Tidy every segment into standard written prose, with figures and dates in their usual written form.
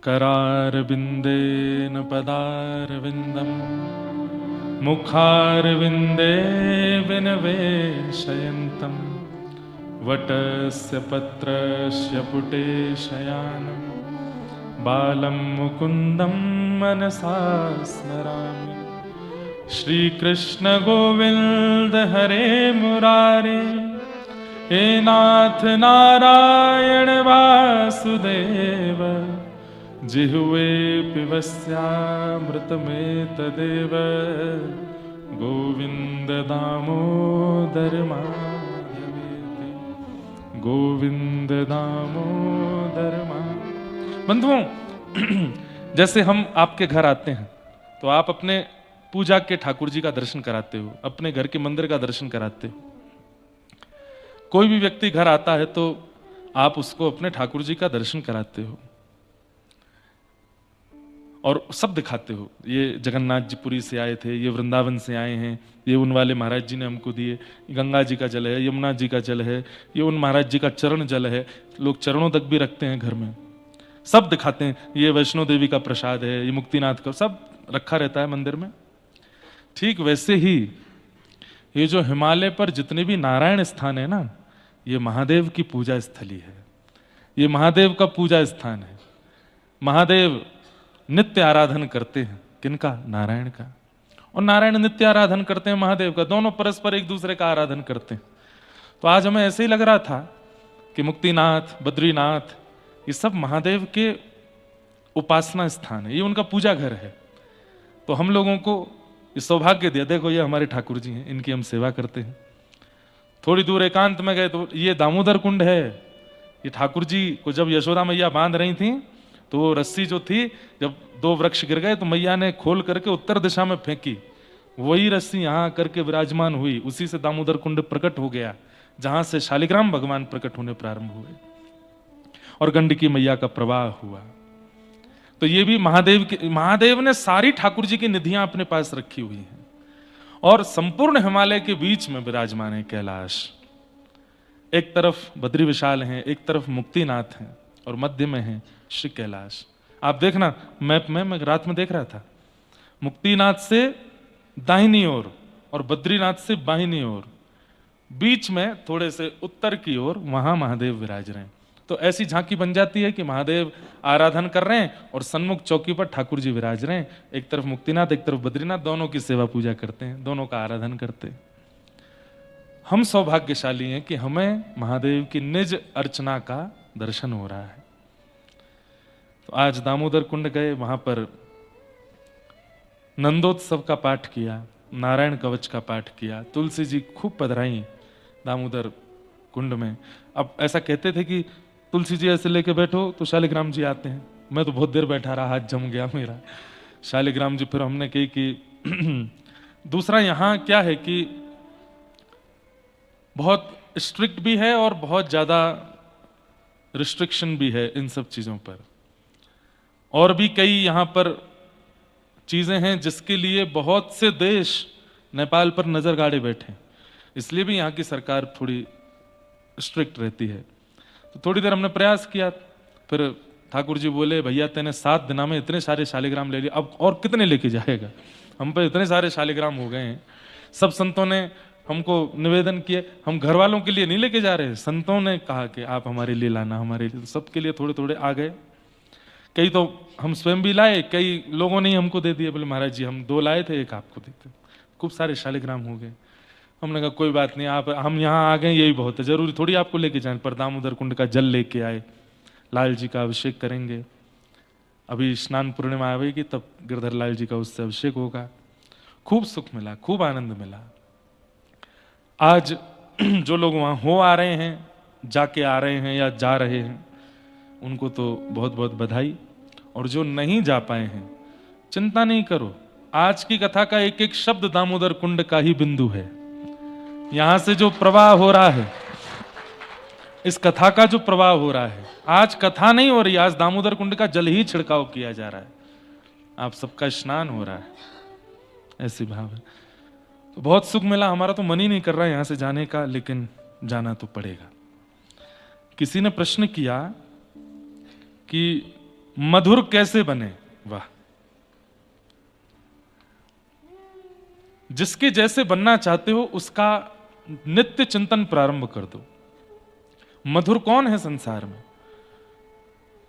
करारविन्देन पदारविन्दम् मुखारविन्दे विनिवेशयन्तं वटस्य पत्रस्य पुटे शयानं बालं मुकुन्दं मनसा स्मरामि। श्रीकृष्ण गोविन्द हरे मुरारे, हे नाथ नारायण वासुदेव, जिह्वे पिबस्यामृतमेतदेव, गोविन्द दामोदर माधवेति, गोविन्द दामोदर माधव। बंधुओं, जैसे हम आपके घर आते हैं तो आप अपने पूजा के ठाकुर जी का दर्शन कराते हो, अपने घर के मंदिर का दर्शन कराते हो। कोई भी व्यक्ति घर आता है तो आप उसको अपने ठाकुर जी का दर्शन कराते हो और सब दिखाते हो। ये जगन्नाथ जी पुरी से आए थे, ये वृंदावन से आए हैं, ये उन वाले महाराज जी ने हमको दिए, गंगा जी का जल है, यमुना जी का जल है, ये उन महाराज जी का चरण जल है। लोग चरणों तक भी रखते हैं घर में, सब दिखाते हैं। ये वैष्णो देवी का प्रसाद है, ये मुक्तिनाथ का, सब रखा रहता है मंदिर में। ठीक वैसे ही ये जो हिमालय पर जितने भी नारायण स्थान है ना, ये महादेव की पूजा स्थली है, ये महादेव का पूजा स्थान है। महादेव नित्य आराधन करते हैं किनका? नारायण का। और नारायण नित्य आराधन करते हैं महादेव का। दोनों परस्पर एक दूसरे का आराधन करते हैं। तो आज हमें ऐसे ही लग रहा था कि मुक्तिनाथ, बद्रीनाथ, ये सब महादेव के उपासना स्थान है, ये उनका पूजा घर है। तो हम लोगों को ये सौभाग्य दिया, देखो ये हमारे ठाकुर जी हैं, इनकी हम सेवा करते हैं। थोड़ी दूर एकांत में गए तो ये दामोदर कुंड है। ये ठाकुर जी को जब यशोदा मैया बांध रही थी तो वो रस्सी जो थी, जब दो वृक्ष गिर गए तो मैया ने खोल करके उत्तर दिशा में फेंकी, वही रस्सी यहां आकर के विराजमान हुई। उसी से दामोदर कुंड प्रकट हो गया, जहां से शालिग्राम भगवान प्रकट होने प्रारंभ हुए और गंडकी मैया का प्रवाह हुआ। तो ये भी महादेव ने सारी ठाकुर जी की निधियां अपने पास रखी हुई हैं। और संपूर्ण हिमालय के बीच में विराजमान है कैलाश। एक तरफ बद्री विशाल है, एक तरफ मुक्तिनाथ है और मध्य में है श्री कैलाश। आप देखना मैप में, मैं रात में देख रहा था, मुक्तिनाथ से दाहिनी ओर और बद्रीनाथ से बाहिनी ओर, बीच में थोड़े से उत्तर की ओर वहां महादेव विराज रहे हैं। तो ऐसी झांकी बन जाती है कि महादेव आराधन कर रहे हैं और सन्मुख चौकी पर ठाकुर जी विराज रहे हैं। एक तरफ मुक्तिनाथ, एक तरफ बद्रीनाथ, दोनों की सेवा पूजा करते हैं, दोनों का आराधन करते हैं। हम सौभाग्यशाली हैं कि हमें महादेव की निज अर्चना का दर्शन हो रहा है। तो आज दामोदर कुंड गए, वहां पर नंदोत्सव का पाठ किया, नारायण कवच का पाठ किया, तुलसी जी खूब पधराई दामोदर कुंड में। अब ऐसा कहते थे कि तुलसी जी ऐसे लेके बैठो तो शालिग्राम जी आते हैं। मैं तो बहुत देर बैठा रहा, हाथ जम गया मेरा। शालिग्राम जी, फिर हमने कही कि दूसरा यहां क्या है कि बहुत स्ट्रिक्ट भी है और बहुत ज्यादा रिस्ट्रिक्शन भी है इन सब चीजों पर। और भी कई यहां पर चीजें हैं जिसके लिए बहुत से देश नेपाल पर नजर गाड़े बैठे, इसलिए भी यहां की सरकार थोड़ी स्ट्रिक्ट रहती है। तो थोड़ी देर हमने प्रयास किया, फिर ठाकुर जी बोले, भैया तेने 7 दिनों में इतने सारे शालिग्राम ले लिए, अब और कितने लेके जाएगा? हम पे इतने सारे शालिग्राम हो गए हैं। सब संतों ने हमको निवेदन किए, हम घर वालों के लिए नहीं लेके जा रहे, संतों ने कहा कि आप हमारे लिए लाना, हमारे लिए। सबके लिए थोड़े थोड़े आ गए। कई तो हम स्वयं भी लाए, कई लोगों ने ही हमको दे दिए। बोले महाराज जी हम 2 लाए थे, एक आपको देते। खूब सारे शालिग्राम हो गए। हमने कहा कोई बात नहीं, आप हम यहाँ आ गए यही बहुत है, जरूरी थोड़ी आपको लेके जाए। पर दामोदर कुंड का जल लेके आए, लाल जी का अभिषेक करेंगे। अभी स्नान पूर्णिमा आएगी तब गिरधर लाल जी का उससे अभिषेक होगा। खूब सुख मिला, खूब आनंद मिला। आज जो लोग वहां हो आ रहे हैं, जाके आ रहे हैं या जा रहे हैं, उनको तो बहुत बहुत बधाई। और जो नहीं जा पाए हैं, चिंता नहीं करो, आज की कथा का एक एक शब्द दामोदर कुंड का ही बिंदु है। यहां से जो प्रवाह हो रहा है, इस कथा का जो प्रवाह हो रहा है, आज कथा नहीं हो रही, आज दामोदर कुंड का जल ही छिड़काव किया जा रहा है, आप सबका स्नान हो रहा है, ऐसी भाव है। तो बहुत सुख मिला। हमारा तो मन ही नहीं कर रहा है यहां से जाने का, लेकिन जाना तो पड़ेगा। किसी ने प्रश्न किया कि मधुर कैसे बने? वाह! जिसके जैसे बनना चाहते हो उसका नित्य चिंतन प्रारंभ कर दो। मधुर कौन है संसार में?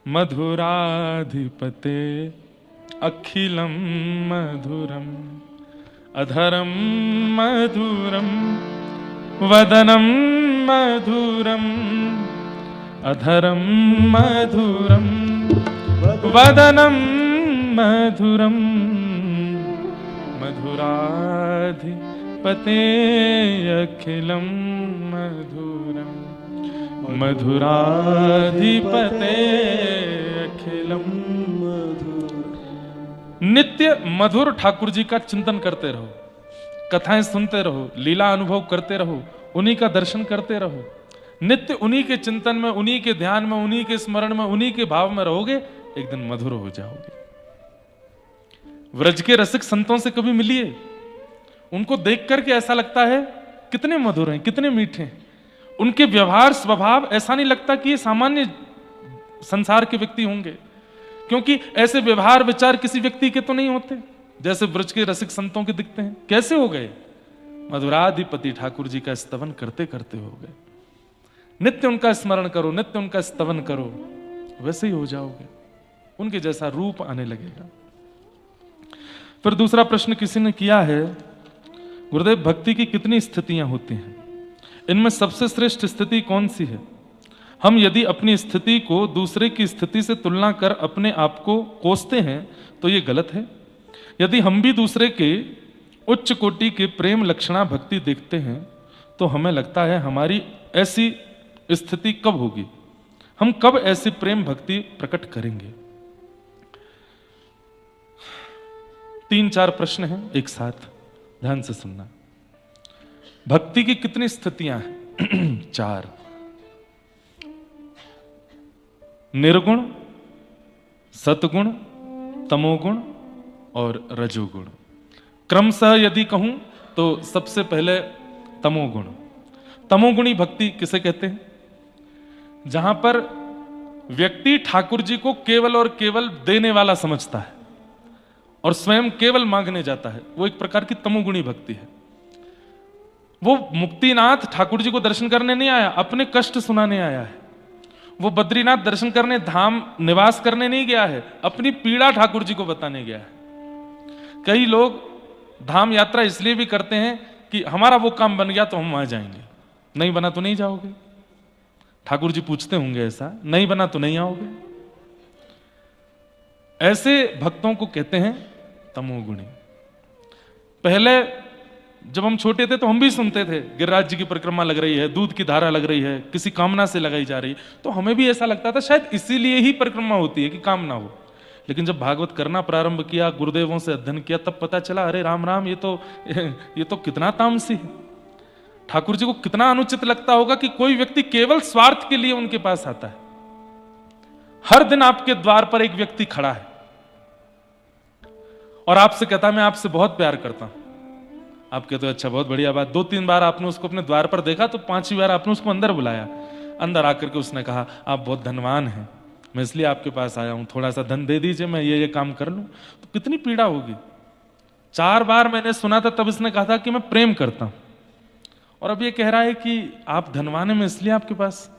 मधुराधिपते अखिलम मधुरम अधरम मधुरम वदनम मधुरम अधरम मधुरम वदनम मधुरम मधुराधिपते अखिलम मधुरम मधुराधिपते अखिलम मधुरम। नित्य मधुर ठाकुर जी का चिंतन करते रहो, कथाएं सुनते रहो, लीला अनुभव करते रहो, उन्हीं का दर्शन करते रहो। नित्य उन्हीं के चिंतन में, उन्हीं के ध्यान में, उन्हीं के स्मरण में, उन्हीं के भाव में रहोगे, एक दिन मधुर हो जाओगे। व्रज के रसिक संतों से कभी मिलिए, उनको देख करके ऐसा लगता है कितने मधुर हैं, कितने मीठे हैं। उनके व्यवहार स्वभाव ऐसा नहीं लगता कि ये सामान्य संसार के व्यक्ति होंगे, क्योंकि ऐसे व्यवहार विचार किसी व्यक्ति के तो नहीं होते जैसे व्रज के रसिक संतों के दिखते हैं। कैसे हो गए? मधुराधिपति ठाकुर जी का स्तवन करते करते हो गए। नित्य उनका स्मरण करो, नित्य उनका स्तवन करो, वैसे ही हो जाओगे, उनके जैसा रूप आने लगेगा। फिर दूसरा प्रश्न किसी ने किया है, गुरुदेव भक्ति की कितनी स्थितियां होती हैं? इनमें सबसे श्रेष्ठ स्थिति कौन सी है? हम यदि अपनी स्थिति को दूसरे की स्थिति से तुलना कर अपने आप को कोसते हैं तो ये गलत है। यदि हम भी दूसरे के उच्च कोटि के प्रेम लक्षणा भक्ति देखते हैं तो हमें लगता है हमारी ऐसी स्थिति कब होगी, हम कब ऐसी प्रेम भक्ति प्रकट करेंगे। 3-4 प्रश्न हैं एक साथ, ध्यान से सुनना। भक्ति की कितनी स्थितियां हैं? 4। निर्गुण, सतगुण, तमोगुण और रजोगुण। क्रमशः यदि कहूं तो सबसे पहले तमोगुण। तमोगुणी भक्ति किसे कहते हैं? जहां पर व्यक्ति ठाकुर जी को केवल और केवल देने वाला समझता है और स्वयं केवल मांगने जाता है, वो एक प्रकार की तमोगुणी भक्ति है। वो मुक्तिनाथ ठाकुर जी को दर्शन करने नहीं आया, अपने कष्ट सुनाने आया है। वो बद्रीनाथ दर्शन करने, धाम निवास करने नहीं गया है, अपनी पीड़ा ठाकुर जी को बताने गया है। कई लोग धाम यात्रा इसलिए भी करते हैं कि हमारा वो काम बन गया तो हम वहां जाएंगे, नहीं बना तो नहीं जाओगे। ठाकुर जी पूछते होंगे ऐसा, नहीं बना तो नहीं आओगे। ऐसे भक्तों को कहते हैं तमोगुणी। पहले जब हम छोटे थे तो हम भी सुनते थे गिरिराज जी की परिक्रमा लग रही है, दूध की धारा लग रही है, किसी कामना से लगाई जा रही है, तो हमें भी ऐसा लगता था शायद इसीलिए ही परिक्रमा होती है कि कामना हो। लेकिन जब भागवत करना प्रारंभ किया, गुरुदेवों से अध्ययन किया, तब पता चला अरे राम राम, ये तो कितना तामसी है। ठाकुर जी को कितना अनुचित लगता होगा कि कोई व्यक्ति केवल स्वार्थ के लिए उनके पास आता है। हर दिन आपके द्वार पर एक व्यक्ति खड़ा है और आपसे कहता है मैं आपसे बहुत प्यार करता हूं। आप कहते हो अच्छा बहुत बढ़िया बात। 2-3 बार आपने उसको अपने द्वार पर देखा तो 5वीं बार आपने उसको अंदर बुलाया। अंदर आकर के उसने कहा आप बहुत धनवान हैं, मैं इसलिए आपके पास आया हूं, थोड़ा सा धन दे दीजिए, मैं ये काम कर लूं। तो कितनी पीड़ा होगी। 4 बार मैंने सुना था तब इसने कहा था कि मैं प्रेम करता हूं, और अब ये कह रहा है कि आप धनवान हैं, मैं इसलिए आपके पास।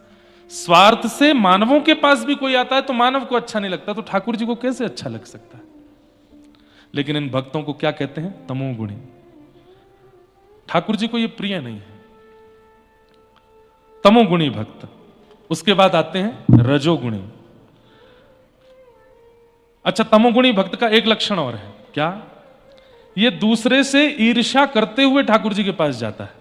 स्वार्थ से मानवों के पास भी कोई आता है तो मानव को अच्छा नहीं लगता, तो ठाकुर जी को कैसे अच्छा लग सकता है। लेकिन इन भक्तों को क्या कहते हैं? तमोगुणी। ठाकुर जी को ये प्रिय नहीं है, तमोगुणी भक्त। उसके बाद आते हैं रजोगुणी। अच्छा, तमोगुणी भक्त का एक लक्षण और है, क्या? ये दूसरे से ईर्ष्या करते हुए ठाकुर जी के पास जाता है।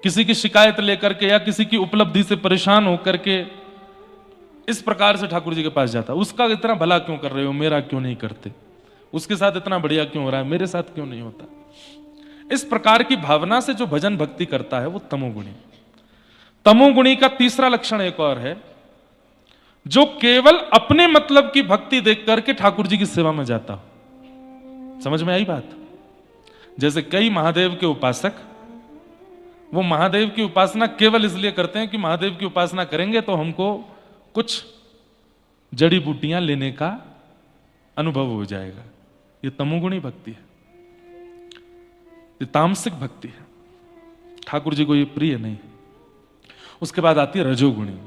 किसी की शिकायत लेकर के या किसी की उपलब्धि से परेशान होकर के इस प्रकार से ठाकुर जी के पास जाता है। उसका इतना भला क्यों कर रहे हो, मेरा क्यों नहीं करते? उसके साथ इतना बढ़िया क्यों हो रहा है, मेरे साथ क्यों नहीं होता? इस प्रकार की भावना से जो भजन भक्ति करता है वो तमोगुणी। तमोगुणी का तीसरा लक्षण एक और है, जो केवल अपने मतलब की भक्ति देख करके ठाकुर जी की सेवा में जाता हो। समझ में आई बात? जैसे कई महादेव के उपासक, वो महादेव की उपासना केवल इसलिए करते हैं कि महादेव की उपासना करेंगे तो हमको कुछ जड़ी बूटियां लेने का अनुभव हो जाएगा। ये तमोगुणी भक्ति है, ये तामसिक भक्ति है, ठाकुर जी को ये प्रिय नहीं। उसके बाद आती है रजोगुणी।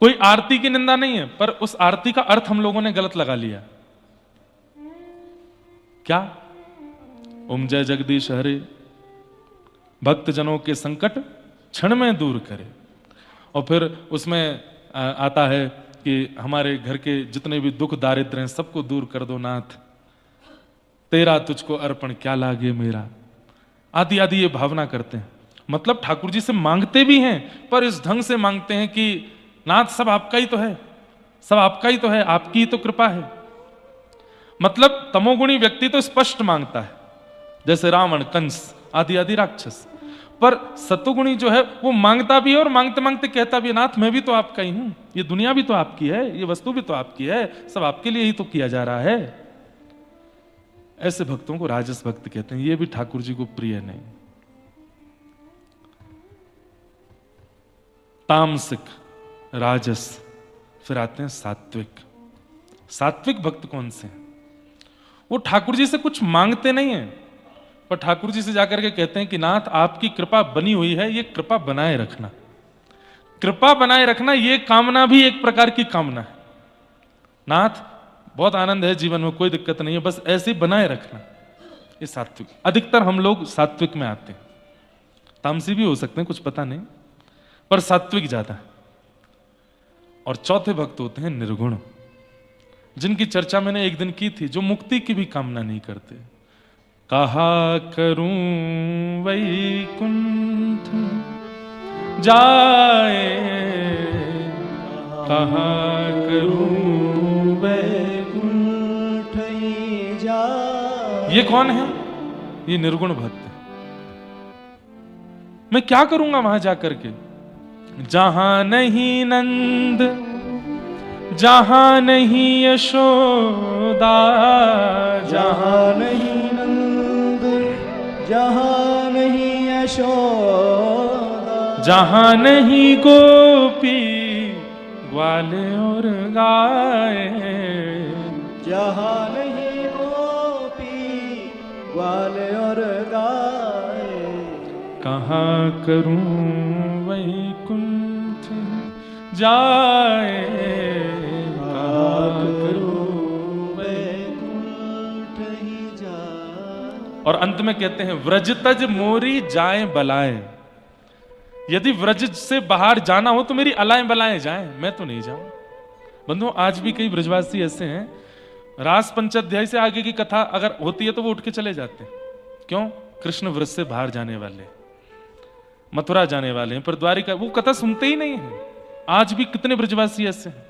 कोई आरती की निंदा नहीं है, पर उस आरती का अर्थ हम लोगों ने गलत लगा लिया। क्या? ओम जय जगदीश हरे, भक्त जनों के संकट क्षण में दूर करे। और फिर उसमें आता है कि हमारे घर के जितने भी दुख दारिद्र हैं सबको दूर कर दो नाथ, तेरा तुझको अर्पण क्या लागे मेरा, आदि आदि ये भावना करते हैं। मतलब ठाकुर जी से मांगते भी हैं, पर इस ढंग से मांगते हैं कि नाथ सब आपका ही तो है, सब आपका ही तो है, आपकी ही तो कृपा है। मतलब तमोगुणी व्यक्ति तो स्पष्ट मांगता है, जैसे रावण, कंस आदि आदि राक्षस। पर सतोगुणी जो है वो मांगता भी है और मांगते मांगते कहता भी है, नाथ मैं भी तो आपका ही हूं, ये दुनिया भी तो आपकी है, ये वस्तु भी तो आपकी है, सब आपके लिए ही तो किया जा रहा है। ऐसे भक्तों को राजस भक्त कहते हैं। ये भी ठाकुर जी को प्रिय नहीं। तामसिक, राजस, फिर आते हैं सात्विक। सात्विक भक्त कौन से हैं? वो ठाकुर जी से कुछ मांगते नहीं है, पर ठाकुर जी से जाकर के कहते हैं कि नाथ आपकी कृपा बनी हुई है, ये कृपा बनाए रखना। कृपा बनाए रखना ये कामना भी एक प्रकार की कामना है। नाथ बहुत आनंद है जीवन में, कोई दिक्कत नहीं है, बस ऐसे ही बनाए रखना। ये सात्विक। अधिकतर हम लोग सात्विक में आते हैं, तामसी भी हो सकते हैं, कुछ पता नहीं, पर सात्विक ज्यादा है। और चौथे भक्त होते हैं निर्गुण, जिनकी चर्चा मैंने एक दिन की थी, जो मुक्ति की भी कामना नहीं करते। कहा करूं वैकुंठ जाए, कहा करूं वैकुंठ जाए। ये कौन है? ये निर्गुण भक्त है। मैं क्या करूंगा वहां जाकर के? जहां नहीं नंद, जहां नहीं यशोदा, जहां नहीं नंद, जहां नहीं यशोदा, जहां नहीं गोपी ग्वाल और गाय, जहां नहीं गोपी ग्वाल और गाय। कहाँ करूं वैकुंठ जाए, कहाँ करूं वैकुंठ ही जाए। और अंत में कहते हैं व्रज तज मोरी जाए बलाए। यदि व्रज से बाहर जाना हो तो मेरी अलाएं बलाएं जाएं, मैं तो नहीं जाऊं। बंधुओं, आज भी कई ब्रजवासी ऐसे हैं, रास पंचाध्याय से आगे की कथा अगर होती है तो वो उठ के चले जाते हैं। क्यों? कृष्ण व्रज से बाहर जाने वाले, मथुरा जाने वाले हैं, पर द्वारिका वो कथा सुनते ही नहीं है। आज भी कितने ब्रजवासी ऐसे हैं,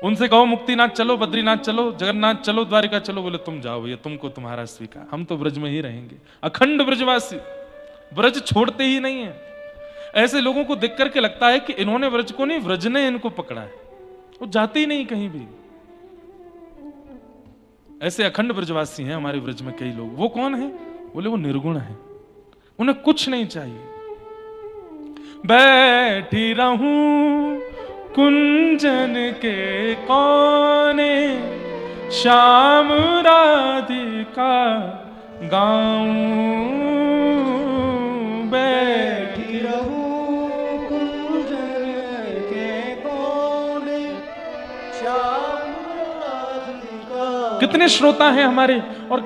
उनसे कहो मुक्तिनाथ चलो, बद्रीनाथ चलो, जगन्नाथ चलो, द्वारिका चलो, बोले तुम जाओ भैया, तुमको तुम्हारा स्वीकार, हम तो ब्रज में ही रहेंगे। अखंड ब्रजवासी, ब्रज छोड़ते ही नहीं है। ऐसे लोगों को देख करके लगता है कि इन्होंने ब्रज को नहीं, ब्रज ने इनको पकड़ा है, वो जाते ही नहीं कहीं भी। ऐसे अखंड ब्रजवासी हैं हमारे ब्रज में कई लोग। वो कौन है? बोले वो निर्गुण है, उन्हें कुछ नहीं चाहिए। बैठी रहूं कुंजन के कोने, श्याम राधिका गाऊं, बैठी रहूं कुंजन के कोने, श्याम राधिका। कितने श्रोता हैं हमारे, और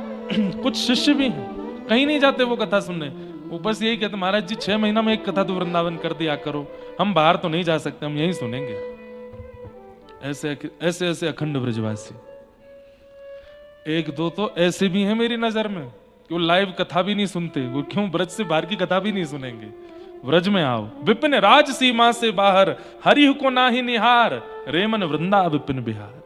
कुछ शिष्य भी हैं, कहीं नहीं जाते वो कथा सुनने, वो बस यही कहते महाराज जी 6 महीना में एक कथा तो वृंदावन कर दिया करो, हम बाहर तो नहीं जा सकते, हम यहीं सुनेंगे। ऐसे ऐसे ऐसे अखंड ब्रजवासी। एक दो तो ऐसे भी हैं मेरी नजर में कि वो लाइव कथा भी नहीं सुनते। वो क्यों? ब्रज से बाहर की कथा भी नहीं सुनेंगे। ब्रज में आओ, विपिन राज सीमा से बाहर, हरि को ना ही निहार, रेमन वृंदा विपिन बिहार।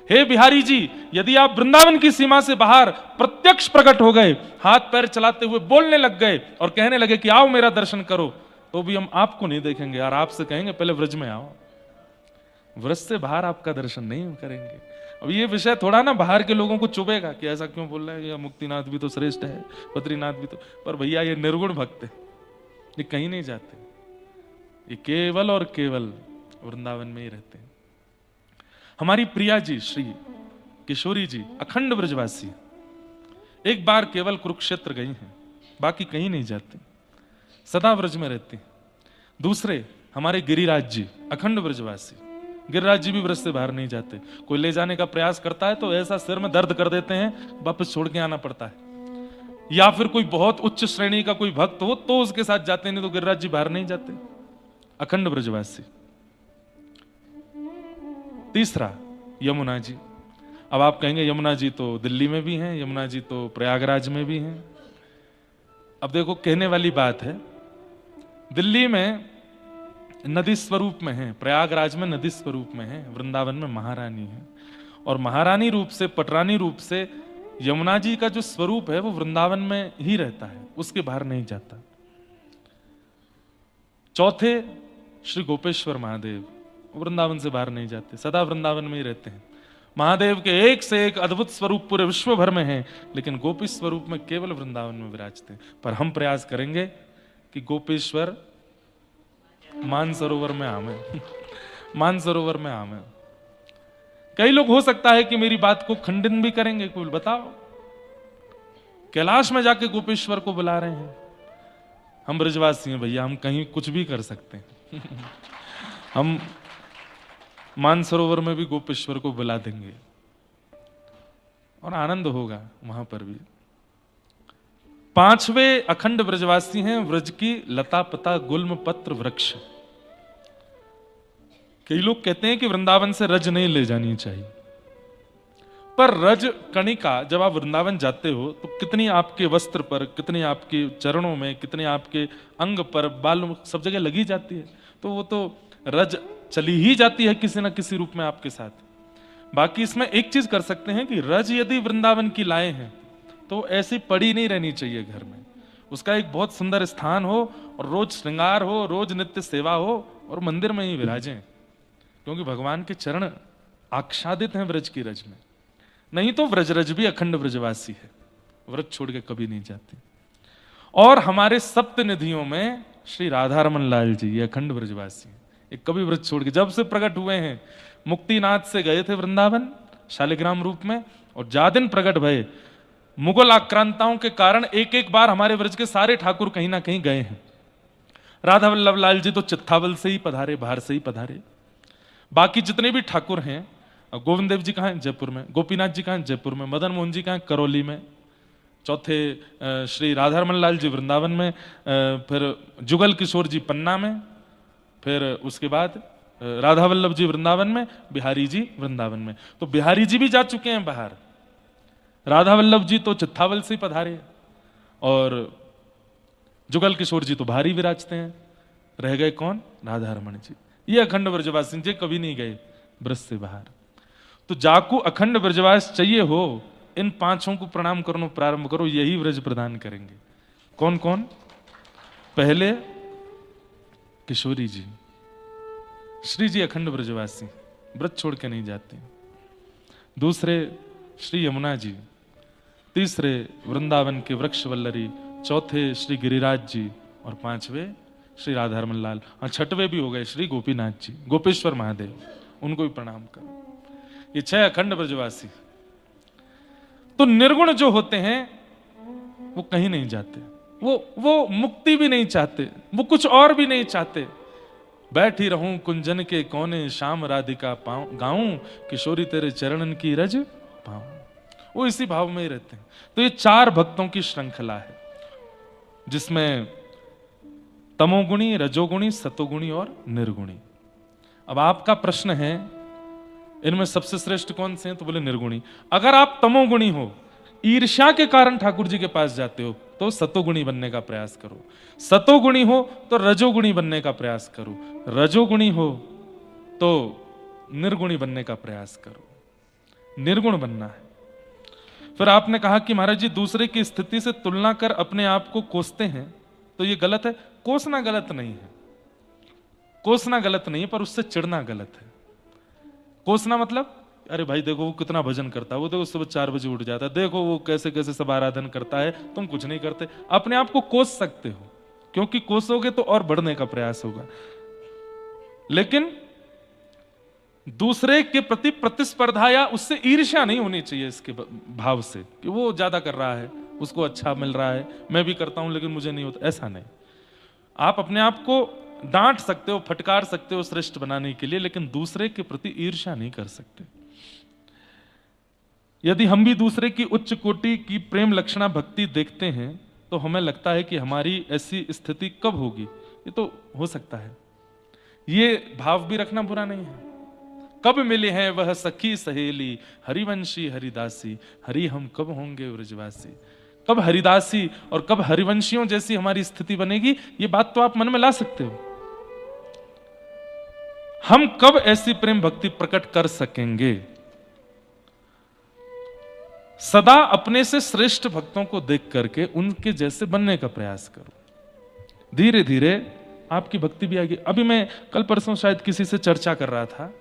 हे बिहारी जी, यदि आप वृंदावन की सीमा से बाहर प्रत्यक्ष प्रकट हो गए, हाथ पैर चलाते हुए बोलने लग गए और कहने लगे कि आओ मेरा दर्शन करो, तो भी हम आपको नहीं देखेंगे और आपसे कहेंगे पहले व्रज में आओ। व्रज से बाहर आपका दर्शन नहीं करेंगे। अब ये विषय थोड़ा ना बाहर के लोगों को चुभेगा कि ऐसा क्यों बोल रहा है, या मुक्तिनाथ भी तो श्रेष्ठ है, बद्रीनाथ भी तो, पर भैया ये निर्गुण भक्त है, ये कहीं नहीं जाते, ये केवल और केवल वृंदावन में ही रहते हैं। हमारी प्रिया जी श्री किशोरी जी अखंड ब्रजवासी, एक बार केवल कुरुक्षेत्र गई हैं, बाकी कहीं नहीं जाते, सदा ब्रज में रहते हैं। दूसरे हमारे गिरिराज जी अखंड ब्रजवासी, गिरिराज जी भी ब्रज से बाहर नहीं जाते। कोई ले जाने का प्रयास करता है तो ऐसा सिर में दर्द कर देते हैं, वापस छोड़ के आना पड़ता है। या फिर कोई बहुत उच्च श्रेणी का कोई भक्त हो तो उसके साथ जाते, नहीं तो गिरिराज जी बाहर नहीं जाते, अखंड ब्रजवासी। तीसरा यमुना जी। अब आप कहेंगे यमुना जी तो दिल्ली में भी हैं, यमुना जी तो प्रयागराज में भी हैं। अब देखो कहने वाली बात है, दिल्ली में नदी स्वरूप में है, प्रयागराज में नदी स्वरूप में है, वृंदावन में महारानी है। और महारानी रूप से, पटरानी रूप से यमुना जी का जो स्वरूप है वो वृंदावन में ही रहता है, उसके बाहर नहीं जाता। चौथे श्री गोपेश्वर महादेव, वृंदावन से बाहर नहीं जाते, सदा वृंदावन में ही रहते हैं। महादेव के एक से एक अद्भुत स्वरूप पूरे विश्व भर में हैं, लेकिन गोपी स्वरूप में केवल वृंदावन में विराजते हैं। पर हम प्रयास करेंगे कि गोपेश्वर मानसरोवर में आवे मानसरोवर में आवे। कई लोग हो सकता है कि मेरी बात को खंडन भी करेंगे, कोई बताओ कैलाश में जाके गोपेश्वर को बुला रहे हैं। हम ब्रजवासी हैं भैया, हम कहीं कुछ भी कर सकते हैं हम मानसरोवर में भी गोपेश्वर को बुला देंगे और आनंद होगा वहां पर भी। पांचवे अखंड ब्रजवासी हैं व्रज की लता पता गुल्म पत्र वृक्ष। कई लोग कहते हैं कि वृंदावन से रज नहीं ले जानी चाहिए, पर रज कणिका जब आप वृंदावन जाते हो तो कितनी आपके वस्त्र पर, कितनी आपके चरणों में, कितनी आपके अंग पर, बालों, सब जगह लगी जाती है। तो वो तो रज चली ही जाती है किसी ना किसी रूप में आपके साथ। बाकी इसमें एक चीज कर सकते हैं कि रज यदि वृंदावन की लाए हैं तो ऐसी पड़ी नहीं रहनी चाहिए घर में, उसका एक बहुत सुंदर स्थान हो और रोज श्रृंगार हो, रोज नित्य सेवा हो और मंदिर में ही विराजें, क्योंकि भगवान के चरण आच्छादित हैं ब्रज की रज में। नहीं तो व्रजरज भी अखंड ब्रजवासी है, व्रत छोड़ के कभी नहीं जाते। और हमारे सप्त निधियों में श्री राधारमन लाल जी ये अखंड ब्रजवासी हैं, ये कभी व्रत छोड़ के, जब से प्रकट हुए हैं मुक्तिनाथ से गए थे वृंदावन शालिग्राम रूप में, और जा दिन प्रकट भये मुगल आक्रांताओं के कारण एक एक बार हमारे व्रज के सारे ठाकुर कहीं ना कहीं गए हैं। राधा वल्लभ लाल जी तो चित्तावल से ही पधारे, बाहर से ही पधारे। बाकी जितने भी ठाकुर हैं, गोविंद देव जी कहाँ हैं? जयपुर में। गोपीनाथ जी कहाँ हैं? जयपुर में। मदन मोहन जी कहाँ हैं? करौली में। चौथे श्री राधारमन लाल जी वृंदावन में, फिर जुगल किशोर जी पन्ना में, फिर उसके बाद राधा वल्लभ जी वृंदावन में, बिहारी जी वृंदावन में। तो बिहारी जी भी जा चुके हैं बाहर, राधा वल्लभ जी तो चित्तावल से ही पधारे, और जुगल किशोर जी तो बाहर ही विराजते हैं। रह गए कौन? राधारमण जी। ये अखंड ब्रजवासी जी कभी नहीं गए ब्रज से बाहर। तो जाकू अखंड ब्रजवास चाहिए हो, इन पांचों को प्रणाम करना प्रारंभ करो, यही व्रज प्रदान करेंगे। कौन कौन? पहले किशोरी जी, श्री जी अखंड ब्रजवासी, व्रत छोड़ के नहीं जाते। दूसरे श्री यमुना जी, तीसरे वृंदावन के वृक्ष वल्लरी, चौथे श्री गिरिराज जी, और पांचवे श्री राधारमन लाल, और छठवे भी हो गए श्री गोपीनाथ जी, गोपेश्वर महादेव, उनको भी प्रणाम करो। ये 6 अखंड ब्रजवासी। तो निर्गुण जो होते हैं वो कहीं नहीं जाते, वो मुक्ति भी नहीं चाहते, वो कुछ और भी नहीं चाहते। बैठी रहूं कुंजन के कोने, शाम राधिका पाऊं गाऊं, किशोरी तेरे चरणन की रज पाऊं। वो इसी भाव में ही रहते हैं। तो ये 4 भक्तों की श्रृंखला है, जिसमें तमोगुणी, रजोगुणी, सतोगुणी और निर्गुणी। अब आपका प्रश्न है इनमें सबसे श्रेष्ठ कौन से हैं? तो बोले निर्गुणी। अगर आप तमोगुणी हो, ईर्ष्या के कारण ठाकुर जी के पास जाते हो, तो सतोगुणी बनने का प्रयास करो। सतोगुणी हो तो रजोगुणी बनने का प्रयास करो। रजोगुणी हो तो निर्गुणी बनने का प्रयास करो। निर्गुण बनना है। फिर आपने कहा कि महाराज जी दूसरे की स्थिति से तुलना कर अपने आप को कोसते हैं, तो ये गलत है। कोसना गलत नहीं है, कोसना गलत नहीं है, पर उससे चिढ़ना गलत है। कोसना मतलब, अरे भाई देखो वो कितना भजन करता है, वो देखो सुबह 4 बजे उठ जाता है, देखो वो कैसे कैसे सब आराधन करता है, तुम कुछ नहीं करते। अपने आप को कोस सकते हो, क्योंकि कोसोगे तो और बढ़ने का प्रयास होगा। लेकिन दूसरे के प्रति प्रतिस्पर्धा या उससे ईर्ष्या नहीं होनी चाहिए इसके भाव से कि वो ज्यादा कर रहा है, उसको अच्छा मिल रहा है, मैं भी करता हूं लेकिन मुझे नहीं होता, ऐसा नहीं। आप अपने आप को डांट सकते हो, फटकार सकते हो श्रेष्ठ बनाने के लिए, लेकिन दूसरे के प्रति ईर्ष्या नहीं कर सकते। यदि हम भी दूसरे की उच्च कोटि की प्रेम लक्षणा भक्ति देखते हैं तो हमें लगता है कि हमारी ऐसी स्थिति कब होगी, ये तो हो सकता है। ये भाव भी रखना बुरा नहीं है। कब मिले हैं वह सखी सहेली, हरिवंशी हरिदासी, हरि हम कब होंगे व्रजवासी। कब हरिदासी और कब हरिवंशियों जैसी हमारी स्थिति बनेगी, ये बात तो आप मन में ला सकते हो। हम कब ऐसी प्रेम भक्ति प्रकट कर सकेंगे। सदा अपने से श्रेष्ठ भक्तों को देख करके उनके जैसे बनने का प्रयास करो। धीरे धीरे आपकी भक्ति भी आएगी। अभी मैं कल परसों शायद किसी से चर्चा कर रहा था,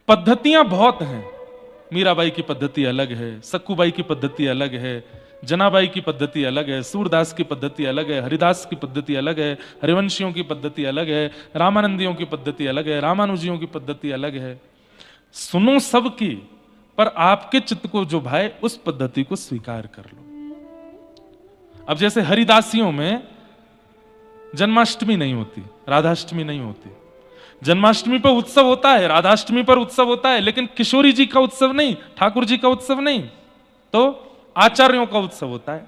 पद्धतियां बहुत हैं। मीराबाई की पद्धति अलग है, सक्कूबाई की पद्धति अलग है, जनाबाई की पद्धति अलग है, सूरदास की पद्धति अलग है, हरिदास की पद्धति अलग है, हरिवंशियों की पद्धति अलग है, रामानंदियों की पद्धति अलग है, रामानुजियों की पद्धति अलग है। सुनो सबकी, पर आपके चित्त को जो भाए उस पद्धति को स्वीकार कर लो। अब जैसे हरिदासियों में जन्माष्टमी नहीं होती, राधाष्टमी नहीं होती। जन्माष्टमी पर उत्सव होता है, राधाष्टमी पर उत्सव होता है, लेकिन किशोरी जी का उत्सव नहीं, ठाकुर जी का उत्सव नहीं, तो आचार्यों का उत्सव होता है।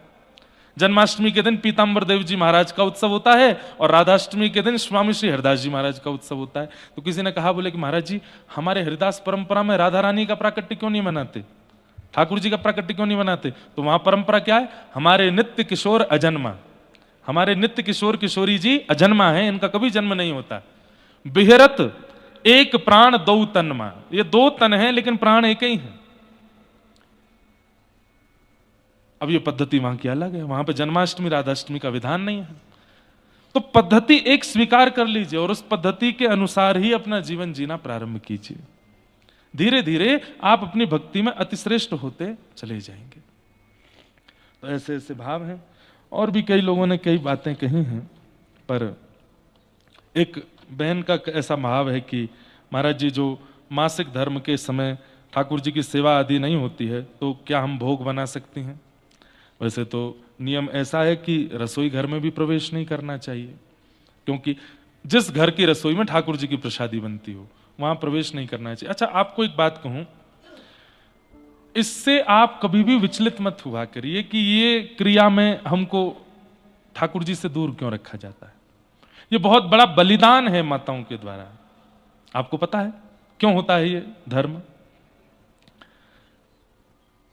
जन्माष्टमी के दिन पीताम्बर देव जी महाराज का उत्सव होता है और राधाष्टमी के दिन स्वामी श्री हरिदास जी महाराज का उत्सव होता है। तो किसी ने कहा, बोले कि महाराज जी हमारे हरिदास परंपरा में राधा रानी का प्राकट्य क्यों नहीं मनाते, ठाकुर जी का प्राकट्य क्यों नहीं मनाते। तो वहां परंपरा क्या है, हमारे नित्य किशोर अजन्मा, हमारे नित्य किशोर किशोरी जी अजन्मा है, इनका कभी जन्म नहीं होता। बिहरत एक प्राण दो तनमा, ये दो तन है लेकिन प्राण एक ही है। अब ये पद्धति वहां की अलग है, वहां पे जन्माष्टमी राधाष्टमी का विधान नहीं है। तो पद्धति एक स्वीकार कर लीजिए और उस पद्धति के अनुसार ही अपना जीवन जीना प्रारंभ कीजिए। धीरे धीरे आप अपनी भक्ति में अतिश्रेष्ठ होते चले जाएंगे। तो ऐसे ऐसे भाव हैं, और भी कई लोगों ने कई बातें कही हैं, पर एक बहन का ऐसा भाव है कि महाराज जी जो मासिक धर्म के समय ठाकुर जी की सेवा आदि नहीं होती है तो क्या हम भोग बना सकती हैं। वैसे तो नियम ऐसा है कि रसोई घर में भी प्रवेश नहीं करना चाहिए, क्योंकि जिस घर की रसोई में ठाकुर जी की प्रसादी बनती हो वहां प्रवेश नहीं करना चाहिए। अच्छा, आपको एक बात कहूं, इससे आप कभी भी विचलित मत हुआ करिए कि ये क्रिया में हमको ठाकुर जी से दूर क्यों रखा जाता है। ये बहुत बड़ा बलिदान है माताओं के द्वारा। आपको पता है क्यों होता है ये धर्म?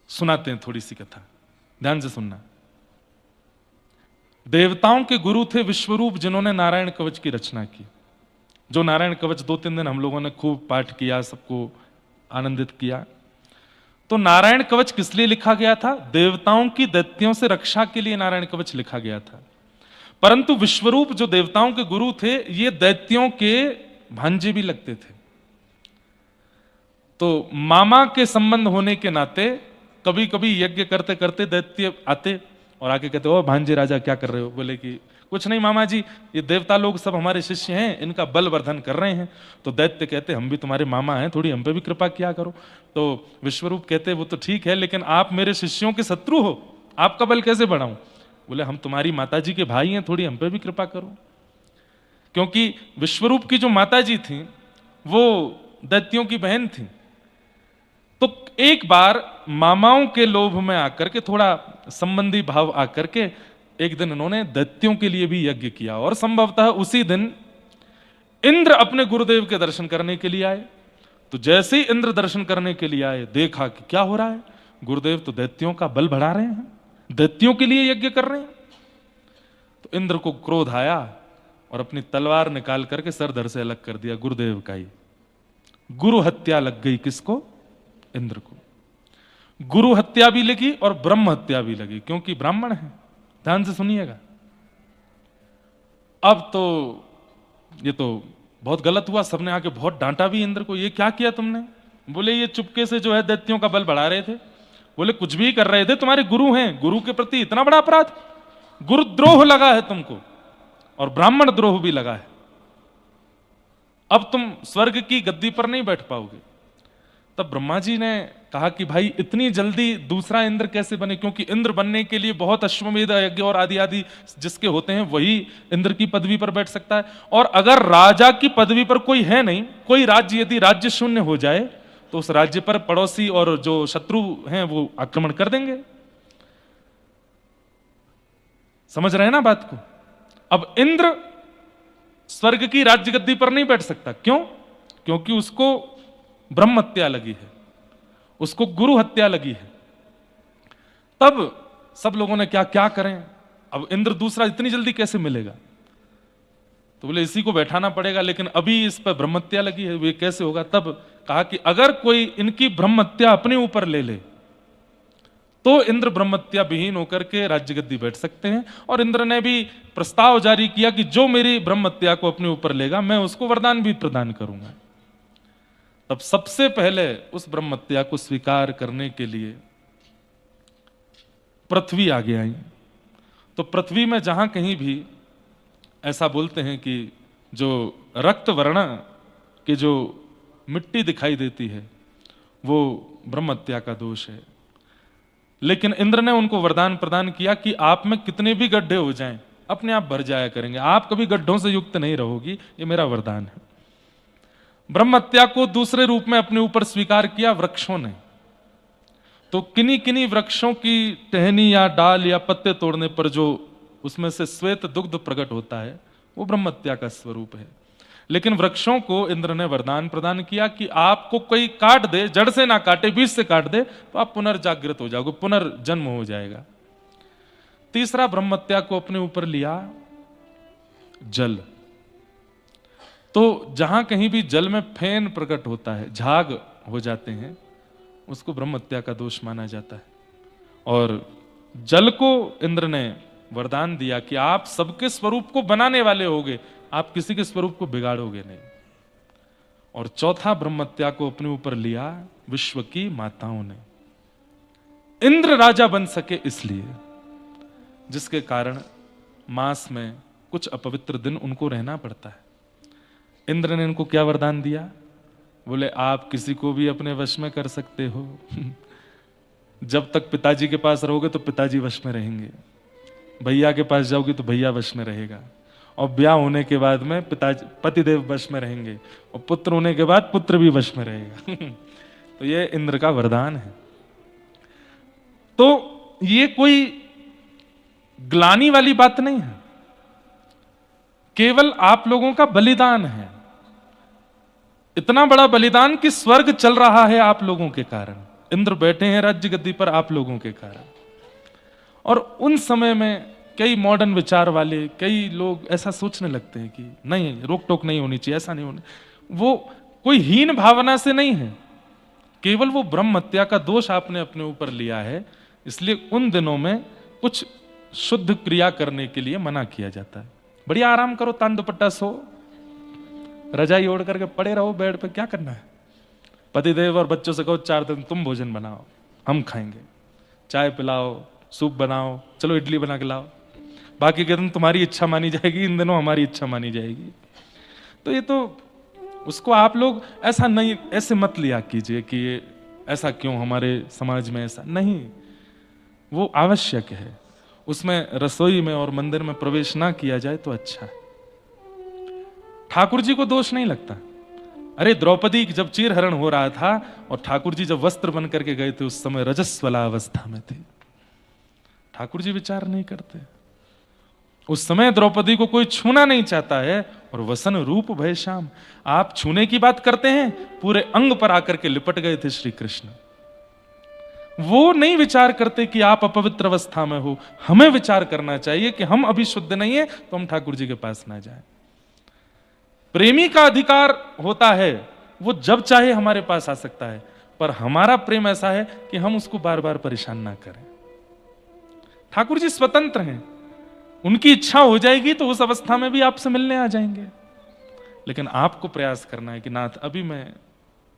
सुनाते हैं थोड़ी सी कथा, ध्यान से सुनना। देवताओं के गुरु थे विश्वरूप, जिन्होंने नारायण कवच की रचना की। जो नारायण कवच 2-3 दिन हम लोगों ने खूब पाठ किया, सबको आनंदित किया। तो नारायण कवच किस लिए लिखा गया था? देवताओं की दैत्यों से रक्षा के लिए नारायण कवच लिखा गया था। परंतु विश्वरूप जो देवताओं के गुरु थे, ये दैत्यों के भांजे भी लगते थे। तो मामा के संबंध होने के नाते कभी कभी यज्ञ करते करते दैत्य आते और आके कहते, ओ भांजे राजा क्या कर रहे हो? बोले कि कुछ नहीं मामा जी, ये देवता लोग सब हमारे शिष्य हैं, इनका बल वर्धन कर रहे हैं। तो दैत्य कहते, हम भी तुम्हारे मामा हैं, थोड़ी हम पे भी कृपा किया करो। तो विश्वरूप कहते, वो तो ठीक है, लेकिन आप मेरे शिष्यों के शत्रु हो, आपका बल कैसे बढ़ाऊं? बोले, हम तुम्हारी माताजी के भाई हैं, थोड़ी हम पे भी कृपा करो। क्योंकि विश्वरूप की जो माताजी थी वो दैत्यों की बहन थी। तो एक बार मामाओं के लोभ में आकर के, थोड़ा संबंधी भाव आकर के, एक दिन उन्होंने दैत्यों के लिए भी यज्ञ किया। और संभवतः उसी दिन इंद्र अपने गुरुदेव के दर्शन करने के लिए आए। तो जैसे ही इंद्र दर्शन करने के लिए आए, देखा कि क्या हो रहा है, गुरुदेव तो दैत्यों का बल बढ़ा रहे हैं, दैत्यों के लिए यज्ञ कर रहे हैं। तो इंद्र को क्रोध आया और अपनी तलवार निकाल करके सर धड़ से अलग कर दिया गुरुदेव का ही। गुरु हत्या लग गई किसको? इंद्र को। गुरु हत्या भी लगी और ब्रह्म हत्या भी लगी, क्योंकि ब्राह्मण है। ध्यान से सुनिएगा। अब तो ये तो बहुत गलत हुआ, सबने आके बहुत डांटा भी इंद्र को, ये क्या किया तुमने? बोले, ये चुपके से जो है दैत्यों का बल बढ़ा रहे थे। बोले, कुछ भी कर रहे थे, तुम्हारे गुरु हैं, गुरु के प्रति इतना बड़ा अपराध? गुरुद्रोह लगा है तुमको और ब्राह्मण द्रोह भी लगा है। अब तुम स्वर्ग की गद्दी पर नहीं बैठ पाओगे। तब ब्रह्मा जी ने कहा कि भाई इतनी जल्दी दूसरा इंद्र कैसे बने, क्योंकि इंद्र बनने के लिए बहुत अश्वमेध यज्ञ और आदि आदि जिसके होते हैं वही इंद्र की पदवी पर बैठ सकता है। और अगर राजा की पदवी पर कोई है नहीं, कोई राज्य यदि राज्य शून्य हो जाए तो उस राज्य पर पड़ोसी और जो शत्रु हैं वो आक्रमण कर देंगे। समझ रहे हैं ना बात को? अब इंद्र स्वर्ग की राज्य गद्दी पर नहीं बैठ सकता। क्यों? क्योंकि उसको ब्रह्म हत्या लगी है, उसको गुरु हत्या लगी है। तब सब लोगों ने क्या क्या करें, अब इंद्र दूसरा इतनी जल्दी कैसे मिलेगा? तो बोले इसी को बैठाना पड़ेगा, लेकिन अभी इस पर ब्रह्म हत्या लगी है, वे कैसे होगा? तब कहा कि अगर कोई इनकी ब्रह्म हत्या अपने ऊपर ले ले तो इंद्र ब्रह्म हत्या विहीन होकर के राज्य गद्दी बैठ सकते हैं। और इंद्र ने भी प्रस्ताव जारी किया कि जो मेरी ब्रह्म हत्या को अपने ऊपर लेगा मैं उसको वरदान भी प्रदान करूंगा। तब सबसे पहले उस ब्रह्म हत्या को स्वीकार करने के लिए पृथ्वी आगे आई। तो पृथ्वी में जहां कहीं भी ऐसा बोलते हैं कि जो रक्त वर्ण की जो मिट्टी दिखाई देती है वो ब्रह्म हत्या का दोष है। लेकिन इंद्र ने उनको वरदान प्रदान किया कि आप में कितने भी गड्ढे हो जाएं अपने आप भर जाया करेंगे, आप कभी गड्ढों से युक्त नहीं रहोगी, ये मेरा वरदान है। ब्रह्म हत्या को दूसरे रूप में अपने ऊपर स्वीकार किया वृक्षों ने। तो किन्हीं किन्हीं वृक्षों की टहनी या डाल या पत्ते तोड़ने पर जो उसमें से श्वेत दुग्ध प्रकट होता है वो ब्रह्म हत्या का स्वरूप है। लेकिन वृक्षों को इंद्र ने वरदान प्रदान किया कि आपको कोई काट दे, जड़ से ना काटे बीज से काट दे तो आप पुनर्जागृत हो जाओगे, पुनर्जन्म हो जाएगा। तीसरा ब्रह्म हत्या को अपने ऊपर लिया जल। तो जहां कहीं भी जल में फेन प्रकट होता है, झाग हो जाते हैं, उसको ब्रह्म हत्या का दोष माना जाता है। और जल को इंद्र ने वरदान दिया कि आप सबके स्वरूप को बनाने वाले होगे, आप किसी के स्वरूप को बिगाड़ोगे नहीं। और चौथा ब्रह्म हत्या को अपने ऊपर लिया विश्व की माताओं ने। इंद्र राजा बन सके इसलिए, जिसके कारण मास में कुछ अपवित्र दिन उनको रहना पड़ता है। इंद्र ने इनको क्या वरदान दिया? बोले आप किसी को भी अपने वश में कर सकते हो जब तक पिताजी के पास रहोगे तो पिताजी वश में रहेंगे, भैया के पास जाओगे तो भैया वश में रहेगा, और ब्याह होने के बाद में पिताजी पतिदेव वश में रहेंगे, और पुत्र होने के बाद पुत्र भी वश में रहेगा तो ये इंद्र का वरदान है। तो ये कोई ग्लानि वाली बात नहीं है, केवल आप लोगों का बलिदान है। इतना बड़ा बलिदान कि स्वर्ग चल रहा है आप लोगों के कारण, इंद्र बैठे हैं राज्य गद्दी पर आप लोगों के कारण। और उन समय में कई मॉडर्न विचार वाले कई लोग ऐसा सोचने लगते हैं कि नहीं, रोक टोक नहीं होनी चाहिए, ऐसा नहीं होना। वो कोई हीन भावना से नहीं है, केवल वो ब्रह्म हत्या का दोष आपने अपने ऊपर लिया है, इसलिए उन दिनों में कुछ शुद्ध क्रिया करने के लिए मना किया जाता है। बढ़िया आराम करो, तान दुपट्टा सो, रजाई ओढ़ करके पड़े रहो बेड पे, क्या करना है? पतिदेव और बच्चों से कहो 4 दिन तुम भोजन बनाओ, हम खाएंगे, चाय पिलाओ, सूप बनाओ, चलो इडली बना के लाओ, बाकी के दिन तुम्हारी इच्छा मानी जाएगी, इन दिनों हमारी इच्छा मानी जाएगी। तो ये तो उसको आप लोग ऐसा नहीं, ऐसे मत लिया कीजिए कि ये ऐसा क्यों हमारे समाज में ऐसा नहीं, वो आवश्यक है। उसमें रसोई में और मंदिर में प्रवेश ना किया जाए तो अच्छा है। ठाकुर जी को दोष नहीं लगता। अरे द्रौपदी जब चीरहरण हो रहा था और ठाकुर जी जब वस्त्र बन करके गए थे उस समय रजस्वला अवस्था में थे, ठाकुर जी विचार नहीं करते। उस समय द्रौपदी को कोई छूना नहीं चाहता है, और वसन रूप भय श्याम, आप छूने की बात करते हैं, पूरे अंग पर आकर के लिपट गए थे श्री कृष्ण। वो नहीं विचार करते कि आप अपवित्र अवस्था में हो। हमें विचार करना चाहिए कि हम अभी शुद्ध नहीं है तो हम ठाकुर जी के पास ना जाएं। प्रेमी का अधिकार होता है, वो जब चाहे हमारे पास आ सकता है, पर हमारा प्रेम ऐसा है कि हम उसको बार बार परेशान ना करें। ठाकुर जी स्वतंत्र हैं, उनकी इच्छा हो जाएगी तो उस अवस्था में भी आपसे मिलने आ जाएंगे। लेकिन आपको प्रयास करना है कि नाथ अभी मैं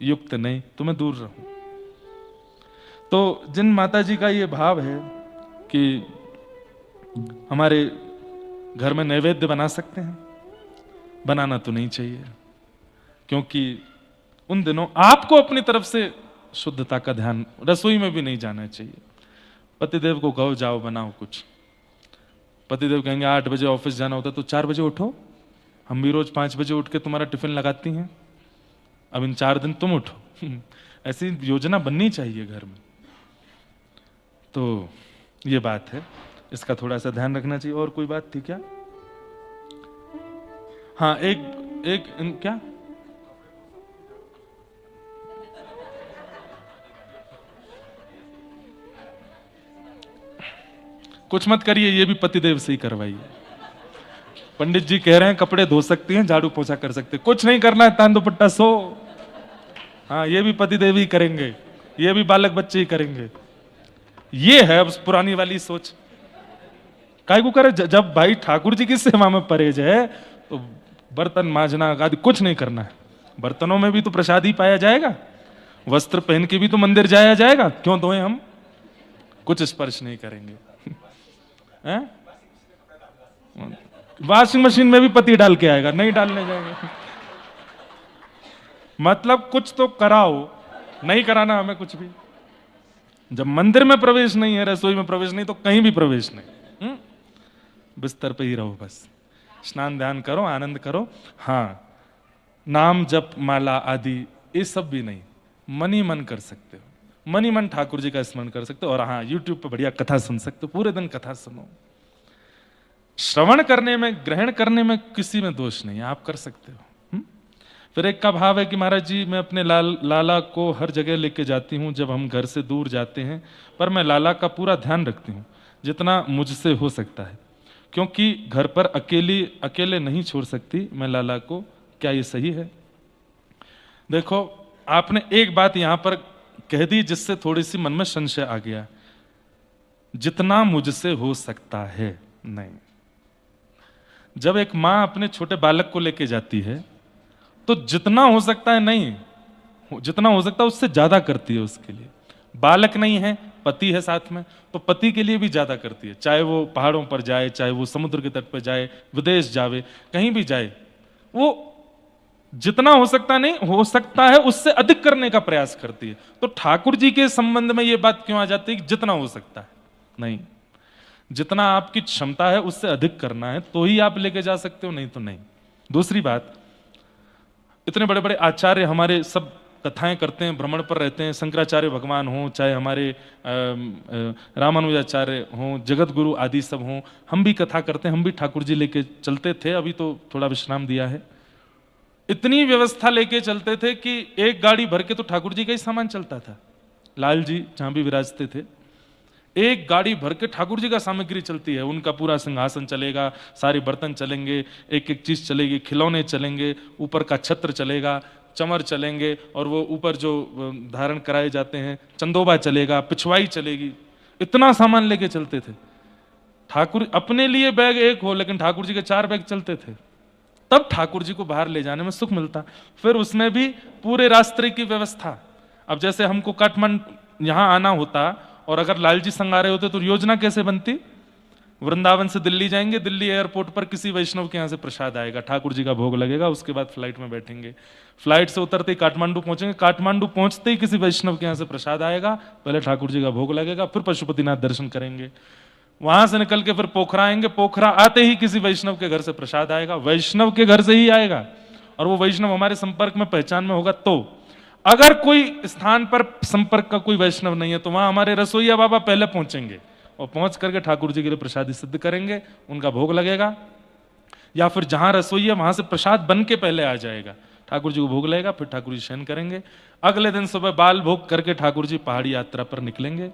युक्त नहीं, तो मैं दूर रहूं। तो जिन माता जी का ये भाव है कि हमारे घर में नैवेद्य बना सकते हैं, बनाना तो नहीं चाहिए। क्योंकि उन दिनों आपको अपनी तरफ से शुद्धता का ध्यान, रसोई में भी नहीं जाना चाहिए। पतिदेव को कहो जाओ बनाओ कुछ, पतिदेव कहेंगे 8 बजे ऑफिस जाना होता है तो 4 बजे उठो, हम भी रोज 5 बजे उठ के तुम्हारा टिफिन लगाती हैं, अब इन 4 दिन तुम उठो। ऐसी योजना बननी चाहिए घर में। तो ये बात है, इसका थोड़ा सा ध्यान रखना चाहिए। और कोई बात थी क्या? हाँ, क्या कुछ मत करिए, ये भी पतिदेव से ही करवाइए। पंडित जी कह रहे हैं कपड़े धो सकती हैं, झाड़ू पोछा कर सकते हैं, कुछ नहीं करना है, तान दुपट्टा सो। हाँ, ये भी पतिदेव ही करेंगे, ये भी बालक बच्चे ही करेंगे। ये है अब पुरानी वाली सोच। काय को करे? जब भाई ठाकुर जी की सेवा में परहेज है तो बर्तन मांजना आदि कुछ नहीं करना है। बर्तनों में भी तो प्रसाद ही पाया जाएगा, वस्त्र पहन के भी तो मंदिर जाया जाएगा, क्यों धोए हम? कुछ स्पर्श नहीं करेंगे। वॉशिंग मशीन में भी पति डाल के आएगा, नहीं डालने जाएंगे। मतलब कुछ तो कराओ, नहीं कराना हमें कुछ भी। जब मंदिर में प्रवेश नहीं है, रसोई में प्रवेश नहीं, तो कहीं भी प्रवेश नहीं। बिस्तर पे ही रहो बस, स्नान ध्यान करो, आनंद करो। हाँ, नाम जप माला आदि ये सब भी नहीं, मन ही मन कर सकते हो, मन ही मन ठाकुर जी का स्मरण कर सकते हो। और हाँ, यूट्यूब पे बढ़िया कथा सुन सकते हो, पूरे दिन कथा सुनो। श्रवण करने में, ग्रहण करने में किसी में दोष नहीं है, आप कर सकते हो। फिर एक का भाव है कि महाराज जी मैं अपने लाला को हर जगह लेके जाती हूँ जब हम घर से दूर जाते हैं, पर मैं लाला का पूरा ध्यान रखती हूँ जितना मुझसे हो सकता है, क्योंकि घर पर अकेले नहीं छोड़ सकती मैं लाला को। क्या ये सही है? देखो, आपने एक बात यहां पर कह दी जिससे थोड़ी सी मन में संशय आ गया। जितना मुझसे हो सकता है, नहीं। जब एक मां अपने छोटे बालक को लेके जाती है तो जितना हो सकता है नहीं, जितना हो सकता है उससे ज्यादा करती है उसके लिए। बालक नहीं है, पति है साथ में, तो पति के लिए भी ज्यादा करती है। चाहे वो पहाड़ों पर जाए, चाहे वो समुद्र के तट पर जाए, विदेश जावे, कहीं भी जाए, वो जितना हो सकता नहीं, हो सकता है उससे अधिक करने का प्रयास करती है। तो ठाकुर जी के संबंध में ये बात क्यों आ जाती है कि जितना हो सकता है? नहीं, जितना आपकी क्षमता है उससे अधिक करना है तो ही आप लेके जा सकते हो, नहीं तो नहीं। दूसरी बात, इतने बड़े बड़े आचार्य हमारे सब कथाएं करते हैं, भ्रमण पर रहते हैं, शंकराचार्य भगवान हों, चाहे हमारे रामानुजाचार्य हों, जगत गुरु आदि सब हों, हम भी कथा करते हैं, हम भी ठाकुर जी लेके चलते थे, अभी तो थोड़ा विश्राम दिया है। इतनी व्यवस्था लेके चलते थे कि एक गाड़ी भर के तो ठाकुर जी का ही सामान चलता था। लाल जी जहां भी विराजते थे, एक गाड़ी भर के ठाकुर जी का सामग्री चलती है। उनका पूरा सिंहासन चलेगा, सारे बर्तन चलेंगे, एक एक चीज चलेगी, खिलौने चलेंगे, ऊपर का छत्र चलेगा, चमर चलेंगे, और वो ऊपर जो धारण कराए जाते हैं चंदोबा चलेगा, पिछवाई चलेगी। इतना सामान लेके चलते थे। ठाकुर अपने लिए बैग एक हो, लेकिन ठाकुर जी के 4 बैग चलते थे। तब ठाकुर जी को बाहर ले जाने में सुख मिलता। फिर उसमें भी पूरे रास्ते की व्यवस्था। अब जैसे हमको काठमांडू यहां आना होता और अगर लालजी संग आ रहे होते तो योजना कैसे बनती? वृंदावन से दिल्ली जाएंगे, दिल्ली एयरपोर्ट पर किसी वैष्णव के यहां से प्रसाद आएगा, ठाकुर जी का भोग लगेगा, उसके बाद फ्लाइट में बैठेंगे, फ्लाइट से उतरते ही काठमांडू पहुंचेंगे, काठमांडू पहुंचते ही किसी वैष्णव के यहां से प्रसाद आएगा, पहले ठाकुर जी का भोग लगेगा, फिर पशुपतिनाथ दर्शन करेंगे, वहां से निकल के फिर पोखरा आएंगे, पोखरा आते ही किसी वैष्णव के घर से प्रसाद आएगा, वैष्णव के घर से ही आएगा, और वो वैष्णव हमारे संपर्क में पहचान में होगा। तो अगर कोई स्थान पर संपर्क का कोई वैष्णव नहीं है तो वहां हमारे रसोईया बाबा पहले पहुंचेंगे और पहुंच करके ठाकुर जी के लिए प्रसादी सिद्ध करेंगे, उनका भोग लगेगा, या फिर जहां रसोईया वहां से प्रसाद बन के पहले आ जाएगा, ठाकुर जी को भोग लगेगा, फिर ठाकुर जी शयन करेंगे। अगले दिन सुबह बाल भोग करके ठाकुर जी पहाड़ी यात्रा पर निकलेंगे।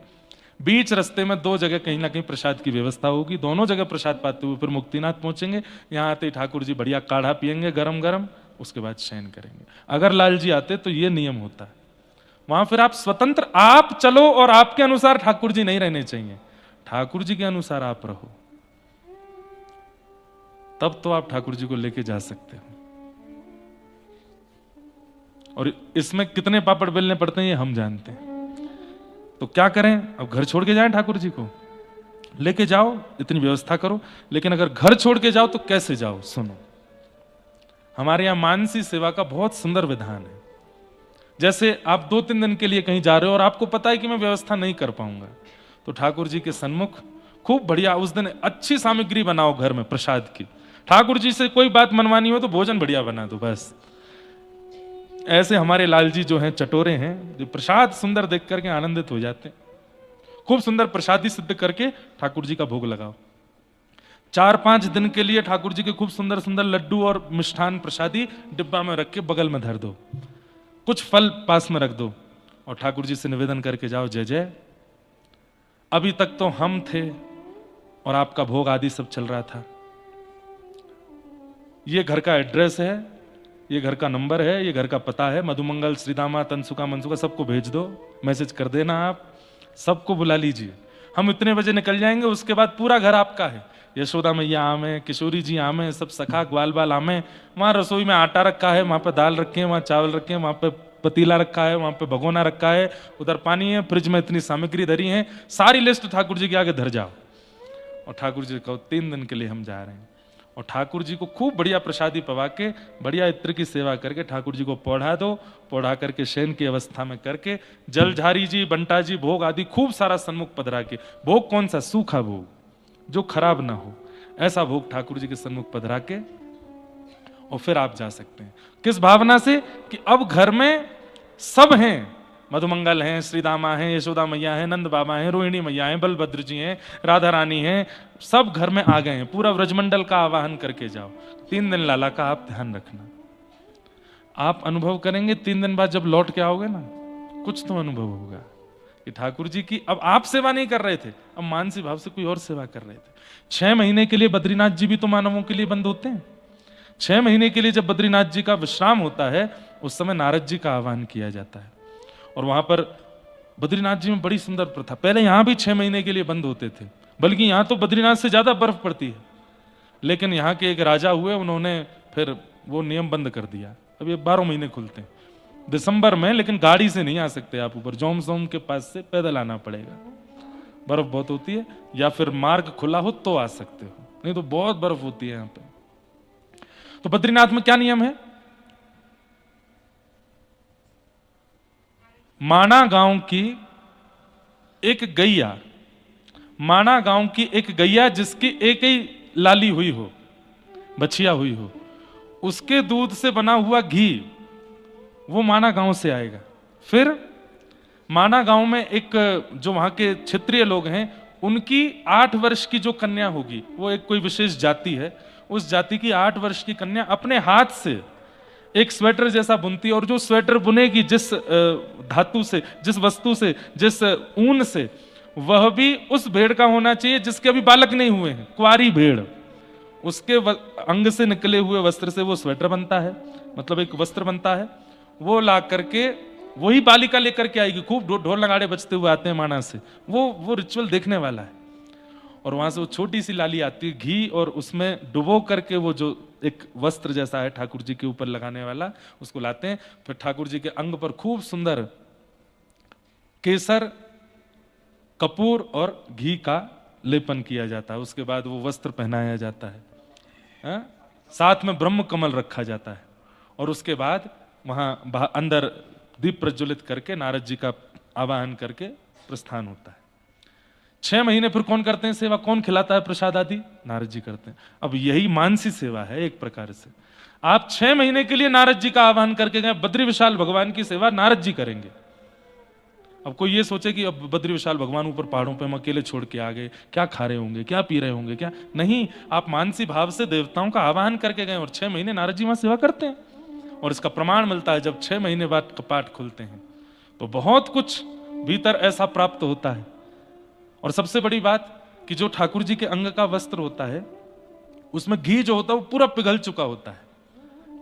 बीच रास्ते में 2 जगह कहीं ना कहीं प्रसाद की व्यवस्था होगी, दोनों जगह प्रसाद पाते हुए फिर मुक्तिनाथ पहुंचेंगे। यहाँ आते ही ठाकुर जी बढ़िया काढ़ा पियेंगे गरम गरम, उसके बाद शयन करेंगे। अगर लाल जी आते तो ये नियम होता है। वहां फिर आप स्वतंत्र, आप चलो, और आपके अनुसार ठाकुर जी नहीं रहने चाहिए, ठाकुर जी के अनुसार आप रहो, तब तो आप ठाकुर जी को लेके जा सकते हो। और इसमें कितने पापड़ बेलने पड़ते हैं ये हम जानते हैं। तो क्या करें? अब घर छोड़ के जाएं ठाकुर जी को? लेके जाओ, इतनी व्यवस्था करो। लेकिन अगर घर छोड़ के जाओ तो कैसे जाओ? सुनो, हमारे यहाँ मानसी सेवा का बहुत सुंदर विधान है। जैसे आप 2-3 दिन के लिए कहीं जा रहे हो और आपको पता है कि मैं व्यवस्था नहीं कर पाऊंगा, तो ठाकुर जी के सन्मुख खूब बढ़िया उस दिन अच्छी सामग्री बनाओ घर में प्रसाद की। ठाकुर जी से कोई बात मनवानी हो तो भोजन बढ़िया बना दो बस। ऐसे हमारे लाल जी जो हैं चटोरे हैं, जो प्रसाद सुंदर देख करके आनंदित हो जाते हैं। खूब सुंदर प्रसादी सिद्ध करके ठाकुर जी का भोग लगाओ। 4-5 दिन के लिए ठाकुर जी के खूब सुंदर सुंदर लड्डू और मिष्ठान प्रसादी डिब्बा में रख के बगल में धर दो। कुछ फल पास में रख दो और ठाकुर जी से निवेदन करके जाओ, जय जय अभी तक तो हम थे और आपका भोग आदि सब चल रहा था। ये घर का एड्रेस है, ये घर का नंबर है, ये घर का पता है, मधुमंगल, श्रीदामा, तनसुका, मनसुका सबको भेज दो, मैसेज कर देना, आप सबको बुला लीजिए। हम इतने बजे निकल जाएंगे, उसके बाद पूरा घर आपका है। यशोदा मैया आमे, किशोरी जी आमे, सब सखा ग्वाल बाल आमे। वहां रसोई में आटा रखा है, वहां पे दाल रखे हैं, वहां चावल रखे हैं, वहां पे पतीला रखा है, वहां पे भगोना रखा है, उधर पानी है, फ्रिज में इतनी सामग्री धरी है, सारी लिस्ट ठाकुर जी के आगे धर जाओ और ठाकुर जी कहो 3 दिन के लिए हम जा रहे हैं। और ठाकुर जी को खूब बढ़िया प्रसादी पवा के बढ़िया इत्र की सेवा करके ठाकुर जी को पौढ़ा दो। पौढ़ा करके शयन की अवस्था में करके जलझारी जी, बंटा जी भोग आदि खूब सारा सन्मुख पधरा के, भोग कौन सा, सूखा भोग जो खराब ना हो, ऐसा भोग ठाकुर जी के सन्मुख पधरा के और फिर आप जा सकते हैं। किस भावना से कि अब घर में सब हैं, मधुमंगल हैं, श्रीदामा हैं, यशोदा मैया हैं, नंद बाबा हैं, रोहिणी मैया हैं, बलभद्र जी हैं, राधा रानी हैं, सब घर में आ गए हैं। पूरा व्रजमंडल का आवाहन करके जाओ। 3 दिन लाला का आप ध्यान रखना। आप अनुभव करेंगे 3 दिन बाद जब लौट के आओगे ना, कुछ तो अनुभव होगा कि ठाकुर जी की अब आप सेवा नहीं कर रहे थे, अब मानसी भाव से कोई और सेवा कर रहे थे। 6 महीने के लिए बद्रीनाथ जी भी तो मानवों के लिए बंद होते हैं। 6 महीने के लिए जब बद्रीनाथ जी का विश्राम होता है, उस समय नारद जी का आह्वान किया जाता है। और वहां पर बद्रीनाथ जी में बड़ी सुंदर प्रथा, पहले यहां भी 6 महीने के लिए बंद होते थे, बल्कि यहां तो बद्रीनाथ से ज्यादा बर्फ पड़ती है। लेकिन यहाँ के एक राजा हुए, उन्होंने फिर वो नियम बंद कर दिया। अब ये 12 महीने खुलते हैं दिसंबर में, लेकिन गाड़ी से नहीं आ सकते आप ऊपर, जोम सोम के पास से पैदल आना पड़ेगा, बर्फ बहुत होती है। या फिर मार्ग खुला हो तो आ सकते हो, नहीं तो बहुत बर्फ होती है यहाँ पे। तो बद्रीनाथ में क्या नियम है, माना गांव की एक गैया, माना गांव की एक गैया जिसकी एक ही लाली हुई हो, बछिया हुई हो, उसके दूध से बना हुआ घी वो माना गांव से आएगा। फिर माना गांव में एक जो वहां के क्षेत्रीय लोग हैं, उनकी 8 वर्ष की जो कन्या होगी, वो एक कोई विशेष जाति है, उस जाति की 8 वर्ष की कन्या अपने हाथ से एक स्वेटर जैसा बुनती है। और जो स्वेटर बुनेगी जिस धातु से, जिस वस्तु से, जिस ऊन से, वह भी उस भेड़ का होना चाहिए जिसके अभी बालक नहीं हुए हैं, कुंवारी भेड़। उसके अंग से निकले हुए वस्त्र से वो स्वेटर बनता है, मतलब एक वस्त्र बनता है। वो ला करके वही बालिका लेकर के आएगी, खूब ढोल नगाड़े बजते हुए आते हैं माना से, वो रिचुअल देखने वाला है। और वहां से वो छोटी सी लाली आती है, घी और उसमें डुबो करके वो जो एक वस्त्र जैसा है ठाकुर जी के ऊपर लगाने वाला, उसको लाते हैं। फिर ठाकुर जी के अंग पर खूब सुंदर केसर, कपूर और घी का लेपन किया जाता है। उसके बाद वो वस्त्र पहनाया जाता है, साथ में ब्रह्म कमल रखा जाता है। और उसके बाद वहां अंदर दीप प्रज्वलित करके नारद जी का आवाहन करके प्रस्थान होता है। 6 महीने फिर कौन करते हैं सेवा, कौन खिलाता है प्रसाद आदि, नारद जी करते हैं। अब यही मानसी सेवा है एक प्रकार से। आप 6 महीने के लिए नारद जी का आह्वान करके गए, बद्री विशाल भगवान की सेवा नारद जी करेंगे। अब कोई ये सोचे कि अब बद्री विशाल भगवान ऊपर पहाड़ों पे हम अकेले छोड़ के आ गए, क्या खा रहे होंगे, क्या पी रहे होंगे, क्या नहीं, आप मानसी भाव से देवताओं का आह्वान करके गए और 6 महीने नारद जी वहां सेवा करते हैं। और इसका प्रमाण मिलता है, जब 6 महीने बाद कपाट खुलते हैं तो बहुत कुछ भीतर ऐसा प्राप्त होता है। और सबसे बड़ी बात कि जो ठाकुर जी के अंग का वस्त्र होता है, उसमें घी जो होता है वो पूरा पिघल चुका होता है,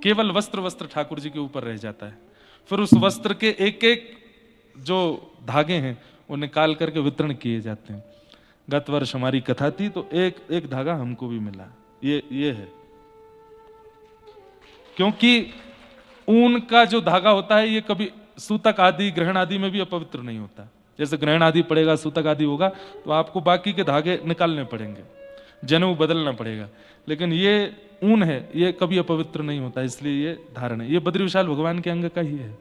केवल वस्त्र ठाकुर जी के ऊपर रह जाता है। फिर उस वस्त्र के एक एक जो धागे हैं वो निकाल करके वितरण किए जाते हैं। गत वर्ष हमारी कथा थी तो एक एक धागा हमको भी मिला, ये है। क्योंकि ऊन का जो धागा होता है ये कभी सूतक आदि, ग्रहण आदि में भी अपवित्र नहीं होता। जैसे ग्रहण आदि पड़ेगा, सूतक आदि होगा, तो आपको बाकी के धागे निकालने पड़ेंगे। जनेऊ बदलना पड़ेगा। लेकिन ये ऊन है, ये कभी अपवित्र नहीं होता, इसलिए ये धारण है। ये बद्री विशाल भगवान के अंग का ही है।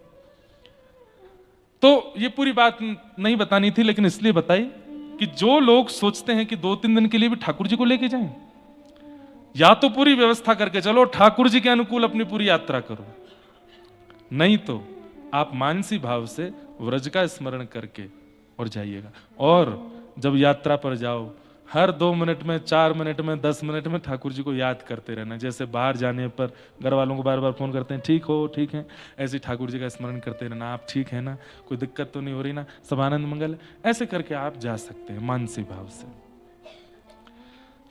तो ये पूरी बात नहीं बतानी थी, लेकिन इसलिए बताई कि जो लोग सोचते हैं कि 2-3 दिन के लिए भी ठाकुर जी को लेके जाएं, या तो पूरी व्यवस्था करके चलो, ठाकुर जी के अनुकूल अपनी पूरी यात्रा करो, नहीं तो आप मानसी भाव से व्रज का स्मरण करके और जाइएगा। और जब यात्रा पर जाओ, हर 2 मिनट में, 4 मिनट में, 10 मिनट में ठाकुर जी को याद करते रहना। जैसे बाहर जाने पर घर वालों को बार बार फोन करते हैं, ठीक हो, ठीक है, ऐसे ठाकुर जी का स्मरण करते रहना, आप ठीक है ना, कोई दिक्कत तो नहीं हो रही ना, सब आनंद मंगल है। ऐसे करके आप जा सकते हैं मानसी भाव से।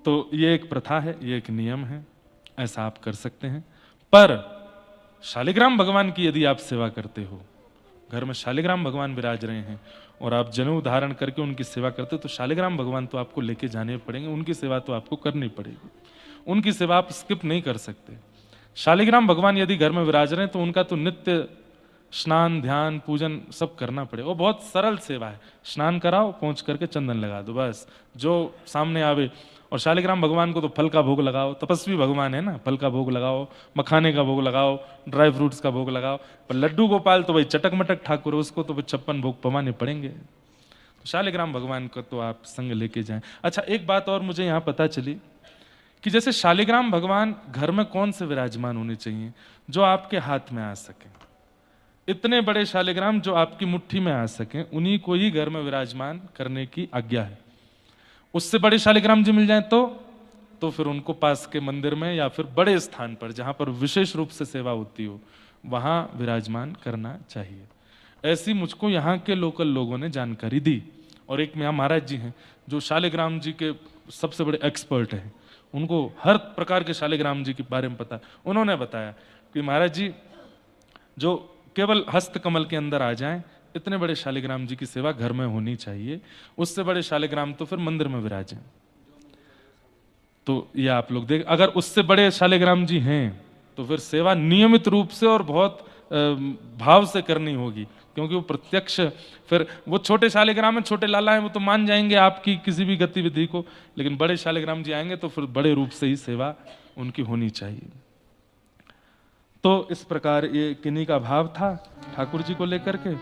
तो ये एक प्रथा है, ये एक नियम है, ऐसा आप कर सकते हैं। पर शालिग्राम भगवान की यदि आप सेवा करते हो, घर में शालिग्राम भगवान विराज रहे हैं और आप जनेऊ धारण करके उनकी सेवा करते हो, तो शालिग्राम भगवान तो आपको लेके जाने पड़ेंगे, उनकी सेवा तो आपको करनी पड़ेगी। उनकी सेवा आप स्किप नहीं कर सकते। शालिग्राम भगवान यदि घर में विराज रहे हैं तो उनका तो नित्य स्नान, ध्यान, पूजन सब करना पड़ेगा। वो बहुत सरल सेवा है, स्नान कराओ, पहुंच करके चंदन लगा दो, बस जो सामने आवे। और शालिग्राम भगवान को तो फल का भोग लगाओ, तपस्वी भगवान है ना, फल का भोग लगाओ, मखाने का भोग लगाओ, ड्राई फ्रूट्स का भोग लगाओ। पर लड्डू गोपाल तो भाई चटक मटक ठाकुर है, उसको तो 56 भोग पवाने पड़ेंगे। तो शालिग्राम भगवान को तो आप संग लेके जाएं। अच्छा, एक बात और मुझे यहाँ पता चली कि जैसे शालिग्राम भगवान घर में कौन से विराजमान होने चाहिए, जो आपके हाथ में आ सके। इतने बड़े शालिग्राम जो आपकी मुट्ठी में आ सके, उन्हीं को ही घर में विराजमान करने की आज्ञा है। उससे बड़े शालिग्राम जी मिल जाएं तो फिर उनको पास के मंदिर में या फिर बड़े स्थान पर जहां पर विशेष रूप से सेवा होती हो, वहां विराजमान करना चाहिए। ऐसी मुझको यहाँ के लोकल लोगों ने जानकारी दी। और एक यहाँ महाराज जी हैं जो शालिग्राम जी के सबसे बड़े एक्सपर्ट हैं, उनको हर प्रकार के शालिग्राम जी के बारे में पता है। उन्होंने बताया कि महाराज जी जो केवल हस्त कमल के अंदर आ जाएं, इतने बड़े शालिग्राम जी की सेवा घर में होनी चाहिए, उससे बड़े शालिग्राम तो फिर मंदिर में विराजें। तो ये आप लोग देख, अगर उससे बड़े शालिग्राम जी हैं तो फिर सेवा नियमित रूप से और बहुत भाव से करनी होगी, क्योंकि वो प्रत्यक्ष, फिर वो छोटे शालिग्राम में छोटे लाला हैं, वो तो मान जाएंगे आपकी किसी भी गतिविधि को, लेकिन बड़े शालिग्राम जी आएंगे तो फिर बड़े रूप से ही सेवा उनकी होनी चाहिए। तो इस प्रकार ये किन्हीं का भाव था ठाकुर जी को लेकर के,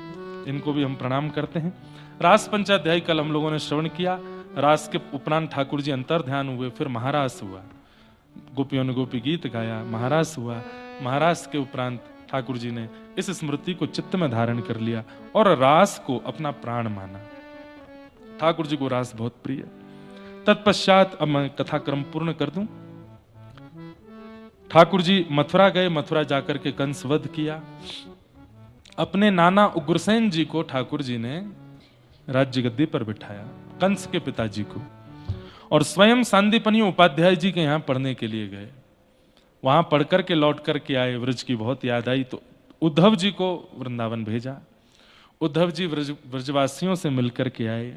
इनको भी हम प्रणाम करते हैं। रास पंचाध्यायी कल हम लोगों ने श्रवण किया। रास के उपरांत ठाकुर जी अंतर ध्यान हुए, फिर महारास हुआ, गोपियों ने गोपी गीत गाया, महारास हुआ। महारास के उपरांत ठाकुर जी ने इस स्मृति को चित्त में धारण कर लिया और रास को अपना प्राण माना। ठाकुर जी को रास बहुत प्रिय। तत्पश्चात अब मैं कथा क्रम पूर्ण कर दूं। ठाकुर जी मथुरा गए, मथुरा जाकर के कंस वध किया। अपने नाना उग्रसेन जी को ठाकुर जी ने राज्य गद्दी पर बिठाया, कंस के पिताजी को, और स्वयं सांदीपनी उपाध्याय जी के यहाँ पढ़ने के लिए गए। वहां पढ़कर के लौट करके आए, व्रज की बहुत याद आई तो उद्धव जी को वृंदावन भेजा। उद्धव जी व्रजवासियों से मिलकर के आए।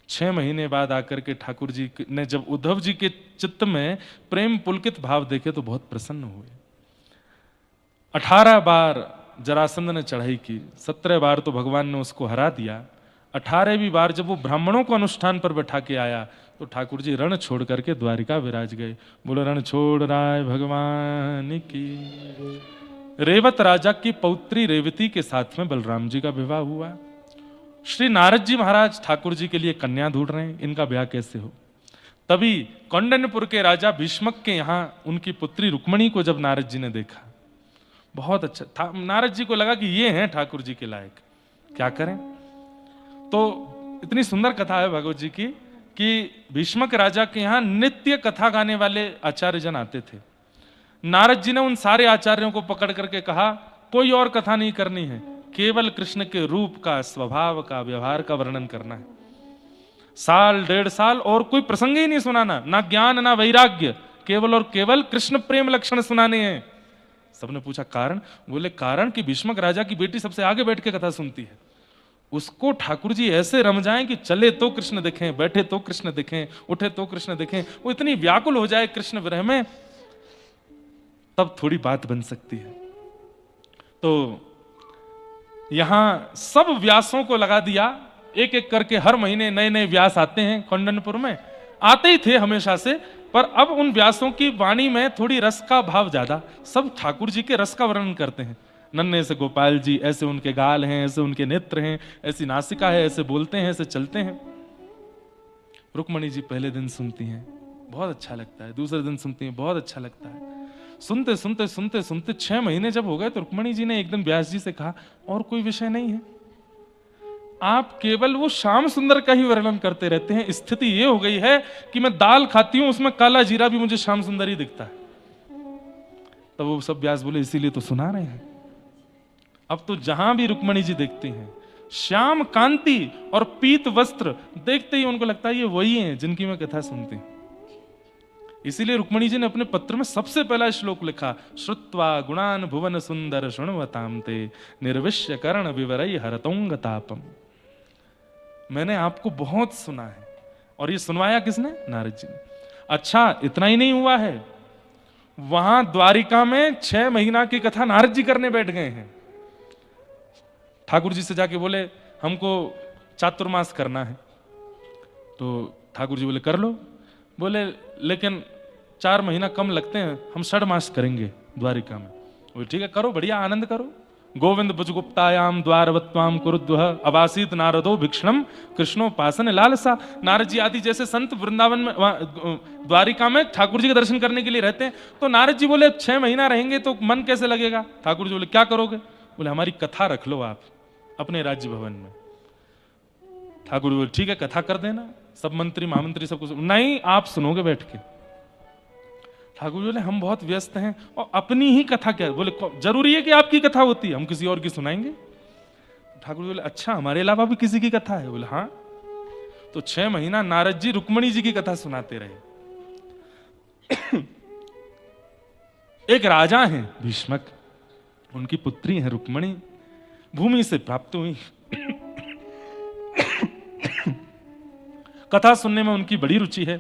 6 महीने बाद आकर के ठाकुर जी ने जब उद्धव जी के चित्त में प्रेम पुलकित भाव देखे तो बहुत प्रसन्न हुए। 18 बार जरासंध ने चढ़ाई की, 17 बार तो भगवान ने उसको हरा दिया। 18वीं बार जब वो ब्राह्मणों को अनुष्ठान पर बैठा के आया तो ठाकुर जी रण छोड़ करके द्वारिका विराज गए। बोलो रण छोड़ राय भगवान की। रेवत राजा की पौत्री रेवती के साथ में बलराम जी का विवाह हुआ। श्री नारद जी महाराज ठाकुर जी के लिए कन्या ढूंढ रहे हैं, इनका ब्याह कैसे हो। तभी कौंडन्यपुर के राजा भीष्मक के यहाँ उनकी पुत्री रुक्मणी को जब नारद जी ने देखा, बहुत अच्छा था, नारद जी को लगा कि ये हैं ठाकुर जी के लायक, क्या करें। तो इतनी सुंदर कथा है भगवत जी की कि भीष्मक राजा के यहाँ नित्य कथा गाने वाले आचार्य जन आते थे। नारद जी ने उन सारे आचार्यों को पकड़ करके कहा, कोई और कथा नहीं करनी है, केवल कृष्ण के रूप का, स्वभाव का, व्यवहार का वर्णन करना है। 1.5 साल और कोई प्रसंग ही नहीं सुनाना, ना ज्ञान ना वैराग्य, केवल और केवल कृष्ण प्रेम लक्षण सुनाने हैं। सबने पूछा कारण? बोले कारण कि भीष्मक राजा की बेटी सबसे आगे बैठ के कथा सुनती है, उसको ठाकुर जी ऐसे रम जाएं कि चले तो कृष्ण दिखें, बैठे तो कृष्ण दिखें, उठे तो कृष्ण दिखें, वो इतनी व्याकुल हो जाए कृष्ण विरह में, तब थोड़ी बात बन सकती है। तो यहां सब व्यासों को लगा दिया, एक एक करके हर महीने नए नए व्यास आते हैं कौंडन्यपुर में, आते ही थे हमेशा से, पर अब उन व्यासों की वाणी में थोड़ी रस का भाव ज्यादा, सब ठाकुर जी के रस का वर्णन करते हैं। नन्हे से गोपाल जी, ऐसे उनके गाल हैं, ऐसे उनके नेत्र हैं, ऐसी नासिका है, ऐसे बोलते हैं, ऐसे चलते हैं। रुक्मणी जी पहले दिन सुनती हैं, बहुत अच्छा लगता है, दूसरे दिन सुनती हैं, बहुत अच्छा लगता है। सुनते सुनते सुनते सुनते 6 महीने जब हो गए तो रुक्मणी जी ने एक दिन व्यास जी से कहा, और कोई विषय नहीं है, आप केवल वो श्याम सुंदर का ही वर्णन करते रहते हैं। स्थिति ये हो गई है कि मैं दाल खाती हूं, उसमें काला जीरा भी मुझे श्याम सुंदर ही दिखता है। तब वो सब व्यास बोले, इसीलिए तो सुना रहे हैं। अब तो जहां भी रुक्मणी जी देखती हैं, श्याम कांति और पीत वस्त्र देखते ही उनको लगता है ये वही हैं जिनकी मैं कथा सुनती हूं। इसीलिए रुक्मणी जी ने अपने पत्र में सबसे पहला श्लोक लिखा, श्रुत्वा गुणान भुवन सुंदर शृण्वताम ते निर्विश्य कर्ण विवरई हरतोंग तापम। मैंने आपको बहुत सुना है, और ये सुनवाया किसने? नारद जी ने। अच्छा, इतना ही नहीं हुआ है, वहां द्वारिका में 6 महीना की कथा नारद जी करने बैठ गए हैं। ठाकुर जी से जाके बोले, हमको चातुर्मास करना है। तो ठाकुर जी बोले, कर लो। बोले, लेकिन 4 महीना कम लगते हैं, हम 6 मास करेंगे द्वारिका में। बोले, ठीक है, करो, बढ़िया, आनंद करो। गोविंद भुजगुप्तायाम द्वारवत्वाम कुरुद्वह अवासीत नारदो भिक्षणम कृष्णोपासन लालसा। नारद जी आदि जैसे संत वृंदावन में, द्वारिका में ठाकुर जी के दर्शन करने के लिए रहते हैं। तो नारद जी बोले, 6 महीना रहेंगे तो मन कैसे लगेगा? ठाकुर जी बोले, क्या करोगे? बोले, हमारी कथा रख लो आप अपने राज्य भवन में। ठाकुर जी बोले, ठीक है, कथा कर देना, सब मंत्री महामंत्री सबको। नहीं, आप सुनोगे बैठ के। ठाकुर जी बोले, हम बहुत व्यस्त हैं, और अपनी ही कथा क्या? बोले, जरूरी है कि आपकी कथा होती है, हम किसी और की सुनाएंगे। ठाकुर जी बोले, अच्छा, हमारे अलावा भी किसी की कथा है? बोले, हाँ। तो 6 महीना नारद जी रुक्मणी जी की कथा सुनाते रहे। एक राजा हैं भीष्मक, उनकी पुत्री है रुक्मणी, भूमि से प्राप्त हुई। कथा सुनने में उनकी बड़ी रुचि है।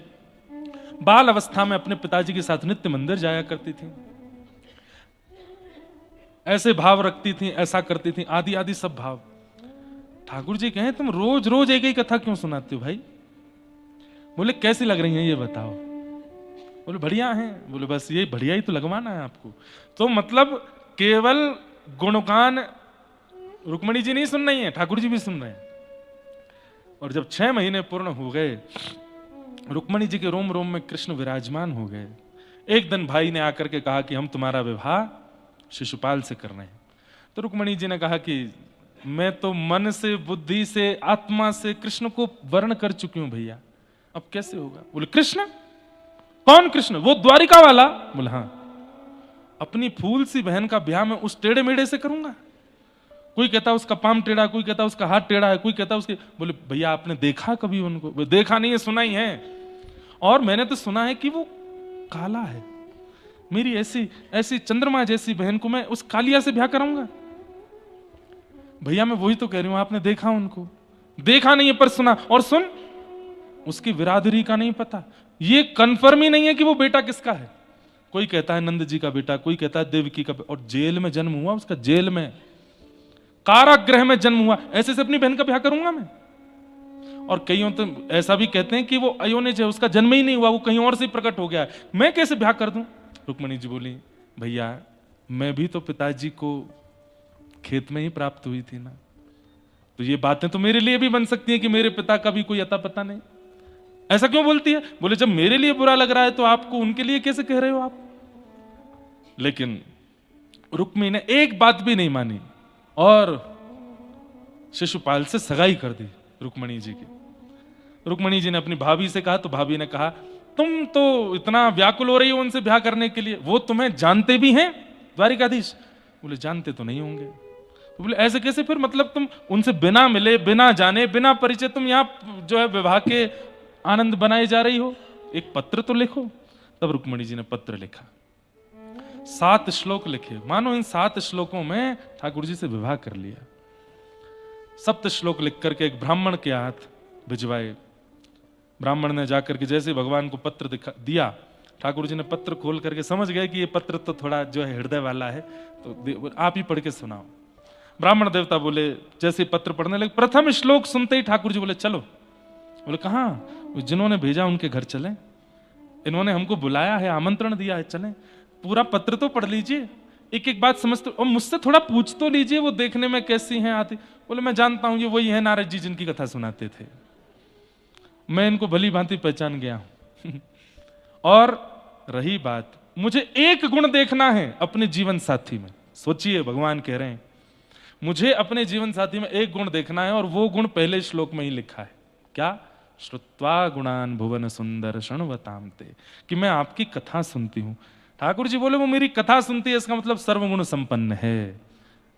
बाल अवस्था में अपने पिताजी के साथ नित्य मंदिर जाया करती थी, ऐसे भाव रखती थी, ऐसा करती थी, आदि आदि सब भाव। ठाकुर जी कहें, तुम रोज रोज एक ही कथा क्यों सुनाते हो भाई? बोले, कैसी लग रही हैं ये बताओ। बोले, बढ़िया हैं। बोले, बस ये बढ़िया ही तो लगवाना है आपको। तो मतलब केवल गुणगान रुक्मणी जी नहीं सुन रही हैं, ठाकुर जी भी सुन रहे हैं। और जब 6 महीने पूर्ण हो गए, रुक्मणी जी के रोम रोम में कृष्ण विराजमान हो गए। एक दिन भाई ने आकर के कहा कि हम तुम्हारा विवाह शिशुपाल से कर रहे हैं। तो रुक्मणी जी ने कहा कि मैं तो मन से, बुद्धि से, आत्मा से कृष्ण को वर्ण कर चुकी हूं भैया, अब कैसे होगा? बोले, कृष्ण? कौन कृष्ण? वो द्वारिका वाला? बोले, हाँ। अपनी फूल सी बहन का ब्याह मैं उस टेढ़े मेढ़े से करूंगा? कोई कहता उसका पाम टेढ़ा, कोई कहता उसका हाथ टेढ़ा है, कोई कहता उसके। बोले, भैया आपने देखा कभी उनको? बोले, देखा नहीं है, सुना ही है। और मैंने तो सुना है कि वो काला है। मेरी ऐसी ऐसी चंद्रमा जैसी बहन को मैं उस कालिया से ब्याह कराऊंगा? भैया मैं वही तो कह रही हूं, आपने देखा उनको? देखा नहीं है पर सुना। और सुन, उसकी बिरादरी का नहीं पता, ये कंफर्म ही नहीं है कि वो बेटा किसका है। कोई कहता है नंद जी का बेटा, कोई कहता है देवकी का, और जेल में जन्म हुआ उसका, जेल में, कारागृह में जन्म हुआ। ऐसे से अपनी बहन का ब्याह करूंगा मैं? और कईयों तो ऐसा भी कहते हैं कि वो अयोनिज है, उसका जन्म ही नहीं हुआ, वो कहीं और से प्रकट हो गया है, मैं कैसे ब्याह कर दूं? रुक्मणी जी बोली, भैया मैं भी तो पिताजी को खेत में ही प्राप्त हुई थी ना, तो ये बातें तो मेरे लिए भी बन सकती हैं कि मेरे पिता का भी कोई अता पता नहीं। ऐसा क्यों बोलती है? बोले, जब मेरे लिए बुरा लग रहा है तो आपको उनके लिए कैसे कह रहे हो आप? लेकिन रुक्मी ने एक बात भी नहीं मानी और शिशुपाल से सगाई कर दी रुक्मणी जी की। रुक्मणी जी ने अपनी भाभी से कहा तो भाभी ने कहा, तुम तो इतना व्याकुल हो रही हो उनसे ब्याह करने के लिए, वो तुम्हें जानते भी हैं द्वारिकाधीश? बोले, जानते तो नहीं होंगे। तो बोले, ऐसे कैसे फिर? मतलब तुम उनसे बिना मिले, बिना जाने, बिना परिचय तुम यहाँ जो है विवाह के आनंद बनाए जा रही हो? एक पत्र तो लिखो। तब रुक्मणी जी ने पत्र लिखा, 7 श्लोक लिखे। मानो इन 7 श्लोकों में ठाकुर जी से विवाह कर लिया। 7 श्लोक लिख करके एक ब्राह्मण के हाथ भिजवाए। ब्राह्मण ने जाकर के जैसे भगवान को पत्र दिया, ठाकुर जी ने पत्र खोल करके समझ गए कि ये पत्र तो थोड़ा जो है हृदय वाला है, तो आप ही पढ़ के सुनाओ। ब्राह्मण देवता बोले, जैसे पत्र पढ़ने लगे, प्रथम श्लोक सुनते ही ठाकुर जी बोले, चलो। बोले, कहाँ? जिन्होंने भेजा उनके घर चले। इन्होंने हमको बुलाया है, आमंत्रण दिया है, चलें। पूरा पत्र तो पढ़ लीजिए, एक एक बात समझते, और मुझसे थोड़ा पूछ तो लीजिए वो देखने में कैसी हैं आती। बोले मैं जानता हूं ये वही है नारद जी जिनकी कथा सुनाते थे, मैं इनको भली भांति पहचान गया हूं। और रही बात, मुझे एक गुण देखना है अपने जीवन साथी में। सोचिए, भगवान कह रहे हैं मुझे अपने जीवन साथी में एक गुण देखना है, और वो गुण पहले श्लोक में ही लिखा है। क्या? श्रुत्वा गुणान भुवन सुंदर शृण्वताम ते, कि मैं आपकी कथा सुनती हूं। ठाकुर जी बोले वो मेरी कथा सुनती है, इसका मतलब सर्वगुण संपन्न है,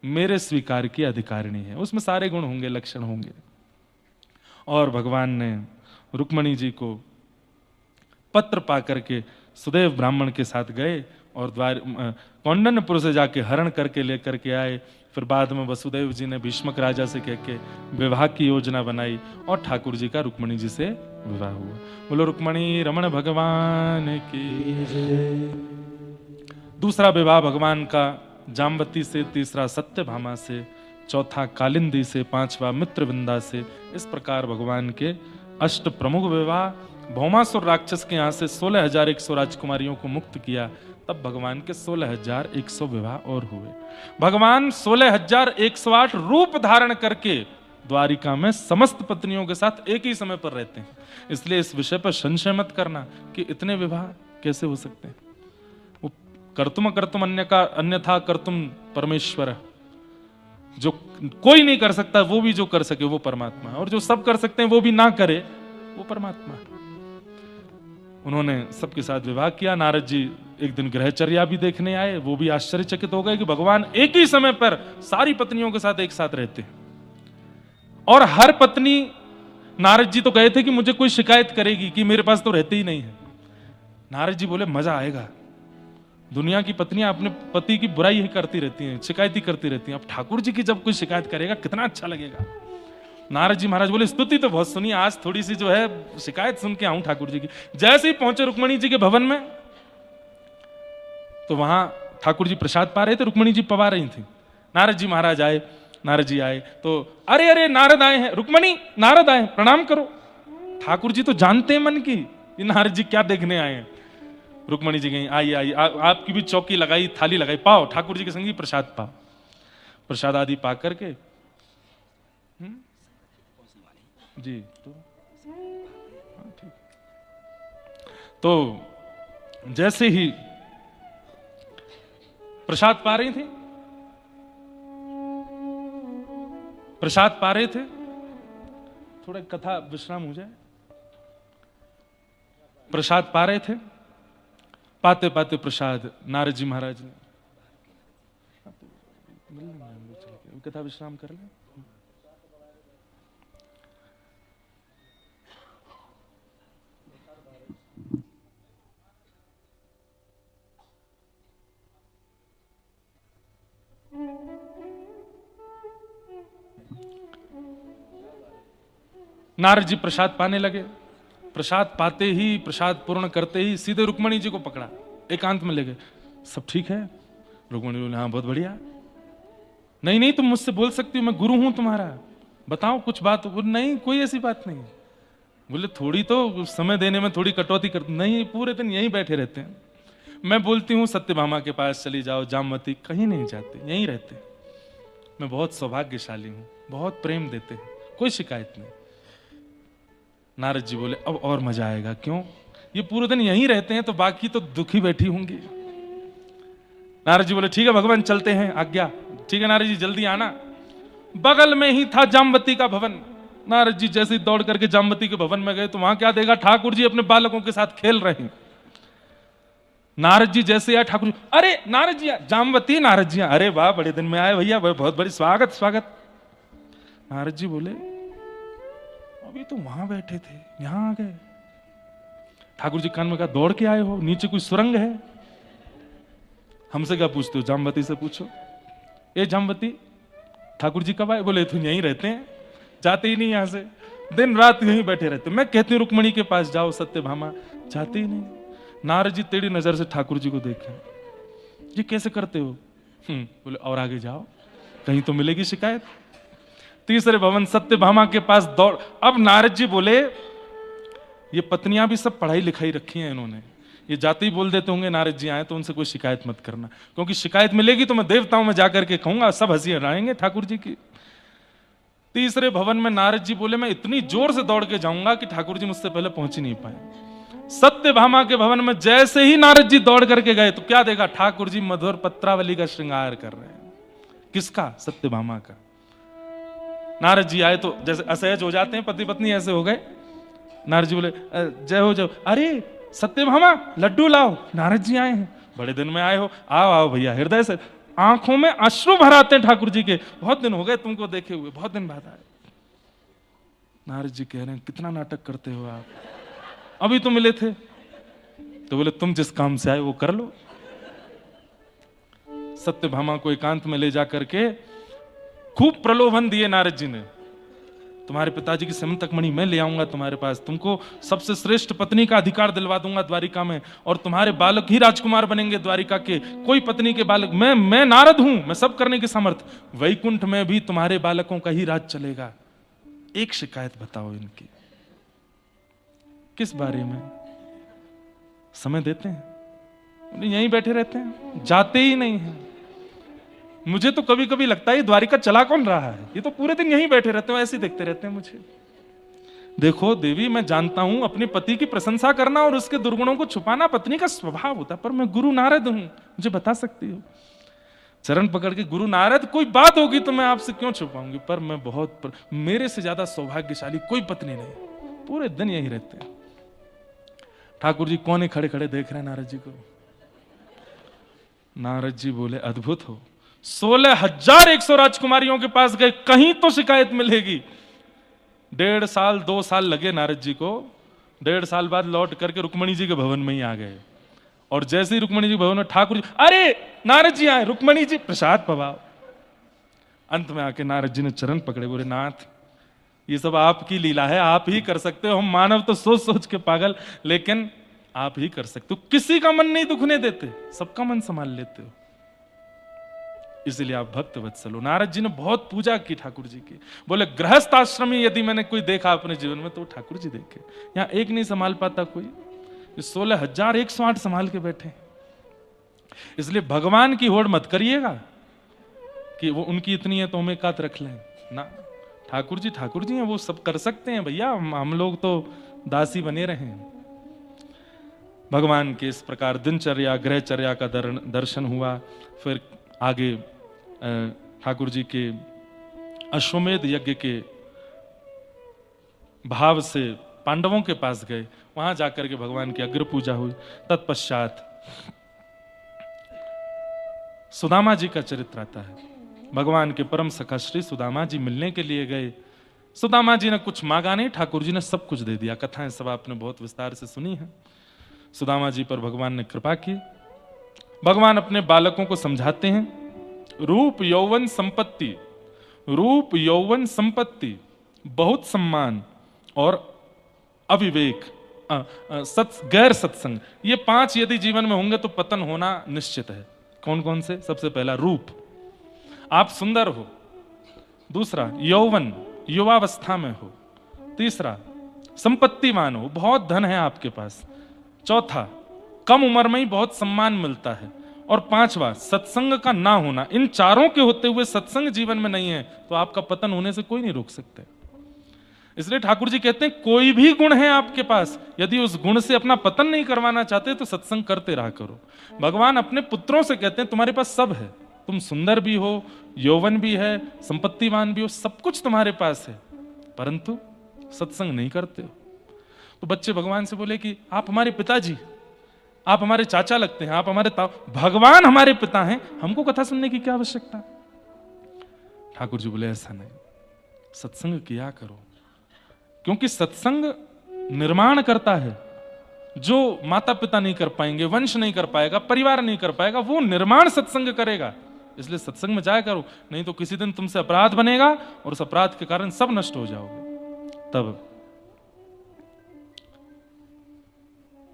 मेरे स्वीकार की अधिकारिणी है, उसमें सारे गुण होंगे, लक्षण होंगे। और भगवान ने रुक्मणी जी को पत्र पा करके सुदेव ब्राह्मण के साथ गए और कौंडन्यपुर से जाके हरण करके लेकर के आए। फिर बाद में वसुदेव जी ने भीष्मक राजा से कह के विवाह की योजना बनाई और ठाकुर जी का रुक्मणी जी से विवाह हुआ। बोलो रुक्मणी रमण भगवान की। दूसरा विवाह भगवान का जाम्बती से, तीसरा सत्यभामा से, चौथा कालिंदी से, पांचवा मित्रविंदा से। इस प्रकार भगवान के अष्ट प्रमुख विवाह। भौमासुर राक्षस के यहाँ से 16,100 राजकुमारियों को मुक्त किया, तब भगवान के 16,100 विवाह और हुए। भगवान 16,108 रूप धारण करके द्वारिका में समस्त पत्नियों के साथ एक ही समय पर रहते हैं। इसलिए इस विषय पर संशय मत करना कि इतने विवाह कैसे हो सकते हैं। वो कर्तुम कर्तुम अन्यथा कर्तुम परमेश्वर, जो कोई नहीं कर सकता वो भी जो कर सके वो परमात्मा है, और जो सब कर सकते हैं वो भी ना करे वो परमात्मा है। उन्होंने सबके साथ विवाह किया। नारद जी एक दिन ग्रहचर्या भी देखने आए, वो भी आश्चर्यचकित हो गए कि भगवान एक ही समय पर सारी पत्नियों के साथ एक साथ रहते हैं। और हर पत्नी, नारद जी तो कहे थे कि मुझे कोई शिकायत करेगी कि मेरे पास तो रहते ही नहीं है। नारद जी बोले मजा आएगा, दुनिया की पत्नियां अपने पति की बुराई ही करती रहती हैं, शिकायत ही करती रहती हैं, अब ठाकुर जी की जब कोई शिकायत करेगा कितना अच्छा लगेगा। नारद जी महाराज बोले स्तुति तो बहुत सुनी, आज थोड़ी सी जो है शिकायत सुन के आऊं ठाकुर जी की। जैसे ही पहुंचे रुक्मणी जी के भवन में, तो वहां ठाकुर जी प्रसाद पा रहे थे, रुक्मणी जी पवा रही थी। नारद जी महाराज आए, नारद जी आए तो अरे अरे नारद आए हैं, रुक्मणी नारद आए, प्रणाम करो। ठाकुर जी तो जानते हैं मन की ये नारद जी क्या देखने आए हैं। रुक्मणी जी गई, आइए आइए, आपकी भी चौकी लगाई, थाली लगाई, पाओ ठाकुर जी के संगी प्रसाद पाओ। प्रसाद आदि पा करके जी तो जैसे ही प्रसाद पा रही थी, प्रसाद पा रहे थे, थोड़ा कथा विश्राम हो जाए। प्रसाद पा रहे थे, पाते पाते प्रसाद नारद जी महाराज ने कथा विश्राम कर ले। नारद जी प्रसाद पाने लगे। प्रसाद पाते ही, प्रसाद पूर्ण करते ही सीधे रुक्मणी जी को पकड़ा, एकांत में ले गए। सब ठीक है? रुक्मणी बोले हाँ बहुत बढ़िया। नहीं नहीं तुम मुझसे बोल सकती हो, मैं गुरु हूं तुम्हारा, बताओ कुछ बात। बोले नहीं कोई ऐसी बात नहीं। बोले थोड़ी तो समय देने में थोड़ी कटौती कर, नहीं पूरे दिन यहीं बैठे रहते हैं। मैं बोलती हूँ सत्यभामा के पास चली जाओ, जामवती, कहीं नहीं जाते, यहीं रहते। मैं बहुत सौभाग्यशाली हूं, बहुत प्रेम देते हैं, कोई शिकायत नहीं। नारद जी बोले अब और मजा आएगा। क्यों? ये पूरे दिन यहीं रहते हैं तो बाकी तो दुखी बैठी होंगी। नारद जी बोले ठीक है भगवान चलते हैं, आज्ञा। ठीक है नारद जी जल्दी आना। बगल में ही था जामवती का भवन। नारद जी जैसे ही दौड़ करके जामवती के भवन में गए तो वहां क्या देखा, ठाकुर जी अपने बालकों के साथ खेल रहे हैं। नारद जी जैसे आए, ठाकुर जी अरे नारद जी, जामवती नारद जी, अरे वाह बड़े दिन में आए भैया, बहुत बड़ी स्वागत स्वागत। नारद जी बोले अभी तो वहां बैठे थे, यहां आ गए। ठाकुर जी कान में कहा दौड़ के आए हो, नीचे कोई सुरंग है? हमसे क्या पूछते हो, जामवती से पूछो। ए जामवती ठाकुर जी कब आए? बोले तुम यहीं रहते हैं, जाते ही नहीं यहां से, दिन रात यहीं बैठे रहते। मैं कहती हूँ रुक्मणी के पास जाओ, सत्यभामा जाते ही नहीं। नारद जी टेढ़ी नजर से ठाकुर जी को देखे, ये कैसे करते हो? बोले और आगे जाओ, कहीं तो मिलेगी शिकायत। तीसरे भवन सत्यभामा के पास दौड़। अब नारद जी बोले ये पत्नियां भी सब पढ़ाई लिखाई रखी हैं इन्होंने, ये जाते ही बोल देते होंगे नारद जी आए तो उनसे कोई शिकायत मत करना, क्योंकि शिकायत मिलेगी तो मैं देवताओं में जाकर के कहूंगा, सब हंसी उड़ाएंगे ठाकुर जी की। तीसरे भवन में नारद जी बोले मैं इतनी जोर से दौड़ के जाऊंगा कि ठाकुर जी मुझसे पहले पहुंच ही नहीं पाए। सत्यभामा के भवन में जैसे ही नारद जी दौड़ करके गए तो क्या देखा, ठाकुर जी मधुर पत्रावली का श्रृंगार कर रहे हैं। किसका? सत्यभामा का। नारद जी आए तो जैसे असहज हो जाते हैं पति पत्नी, ऐसे हो गए। नारद जी बोले जय हो जय। अरे सत्यभामा लड्डू लाओ, नारद जी आए हैं, बड़े दिन में आए हो, आओ आओ भैया। हृदय से आंखों में अश्रु भर आते हैं ठाकुर जी के, बहुत दिन हो गए तुमको देखे हुए, बहुत दिन बाद आए। नारद जी कह रहे हैं कितना नाटक करते हो आप, अभी तो मिले थे। तो बोले तुम जिस काम से आए वो कर लो। सत्यभामा को एकांत में ले जाकर के खूब प्रलोभन दिए नारद जी ने, तुम्हारे पिताजी की समंतक मणि मैं ले आऊंगा तुम्हारे पास, तुमको सबसे श्रेष्ठ पत्नी का अधिकार दिलवा दूंगा द्वारिका में, और तुम्हारे बालक ही राजकुमार बनेंगे द्वारिका के, कोई पत्नी के बालक, मैं नारद हूं, मैं सब करने के समर्थ, वैकुंठ में भी तुम्हारे बालकों का ही राज चलेगा। एक शिकायत बताओ इनकी, किस बारे में? समय देते हैं, यहीं बैठे रहते हैं, जाते ही नहीं हैं। मुझे तो कभी कभी लगता है द्वारिका चला कौन रहा है, ये तो पूरे दिन यहीं बैठे रहते हैं, ऐसे देखते रहते हैं मुझे। देखो देवी, मैं जानता हूं अपने पति की प्रशंसा करना और उसके दुर्गुणों को छुपाना पत्नी का स्वभाव होता है, पर मैं गुरु नारद हूं, मुझे बता सकती हो। चरण पकड़ के गुरु नारद कोई बात होगी तो मैं आपसे क्यों छुपाऊंगी, पर मैं मेरे से ज्यादा सौभाग्यशाली कोई पत्नी नहीं, पूरे दिन यहीं रहते हैं। ठाकुर जी कोने खड़े खड़े देख रहे हैं नारद जी को। नारद जी बोले अद्भुत हो, 16,100 राजकुमारियों के पास गए, कहीं तो शिकायत मिलेगी। 1.5 साल 2 साल लगे नारद जी को, 1.5 साल बाद लौट करके रुक्मणी जी के भवन में ही आ गए। और जैसे ही रुक्मणी जी भवन में ठाकुर जी, अरे नारद जी आए, रुक्मणी जी प्रसाद पवाओ। अंत में आके नारद जी ने चरण पकड़े, बोले नाथ ये सब आपकी लीला है, आप ही कर सकते हो, हम मानव तो सोच सोच के पागल, लेकिन आप ही कर सकते हो, किसी का मन नहीं दुखने देते, सबका मन संभाल लेते हो, इसलिए आप भक्त वत्सल हो। नारद जी ने बहुत पूजा की ठाकुर जी की, बोले गृहस्थ आश्रमी यदि मैंने कोई देखा अपने जीवन में तो ठाकुर जी देखे, यहां एक नहीं संभाल पाता कोई, 16,108 संभाल के बैठे। इसलिए भगवान की होड़ मत करिएगा कि वो उनकी इतनी है तो हमें कात रख लें ना, ठाकुर जी हैं, वो सब कर सकते हैं भैया, हम लोग तो दासी बने रहे हैं। भगवान के इस प्रकार दिनचर्या ग्रहचर्या का दर्शन हुआ। फिर आगे ठाकुर जी के अश्वमेध यज्ञ के भाव से पांडवों के पास गए, वहां जाकर के भगवान की अग्र पूजा हुई। तत्पश्चात सुदामा जी का चरित्र आता है। भगवान के परम सखा श्री सुदामा जी मिलने के लिए गए। सुदामा जी ने कुछ मांगा नहीं, ठाकुर जी ने सब कुछ दे दिया। कथाएं सब आपने बहुत विस्तार से सुनी है। सुदामा जी पर भगवान ने कृपा की। भगवान अपने बालकों को समझाते हैं, रूप यौवन संपत्ति, रूप यौवन संपत्ति, बहुत सम्मान और अविवेक, गैर सत्संग, ये 5 यदि जीवन में होंगे तो पतन होना निश्चित है। कौन कौन से? सबसे पहला रूप, आप सुंदर हो। दूसरा यौवन, युवावस्था में हो। तीसरा संपत्तिवान हो, बहुत धन है आपके पास। चौथा कम उम्र में ही बहुत सम्मान मिलता है। और 5वां सत्संग का ना होना। इन चारों के होते हुए सत्संग जीवन में नहीं है तो आपका पतन होने से कोई नहीं रोक सकते। इसलिए ठाकुर जी कहते हैं कोई भी गुण है आपके पास, यदि उस गुण से अपना पतन नहीं करवाना चाहते तो सत्संग करते रहा करो। भगवान अपने पुत्रों से कहते हैं तुम्हारे पास सब है, तुम सुंदर भी हो, यौवन भी है, संपत्तिवान भी हो, सब कुछ तुम्हारे पास है, परंतु सत्संग नहीं करते हो। तो बच्चे भगवान से बोले कि आप हमारे पिताजी, आप हमारे चाचा लगते हैं, आप हमारे भगवान हमारे पिता हैं, हमको कथा सुनने की क्या आवश्यकता। ठाकुर जी बोले ऐसा नहीं, सत्संग किया करो, क्योंकि सत्संग निर्माण करता है। जो माता पिता नहीं कर पाएंगे, वंश नहीं कर पाएगा, परिवार नहीं कर पाएगा, वो निर्माण सत्संग करेगा। इसलिए सत्संग में जाया करो, नहीं तो किसी दिन तुमसे अपराध बनेगा और उस अपराध के कारण सब नष्ट हो जाओगे। तब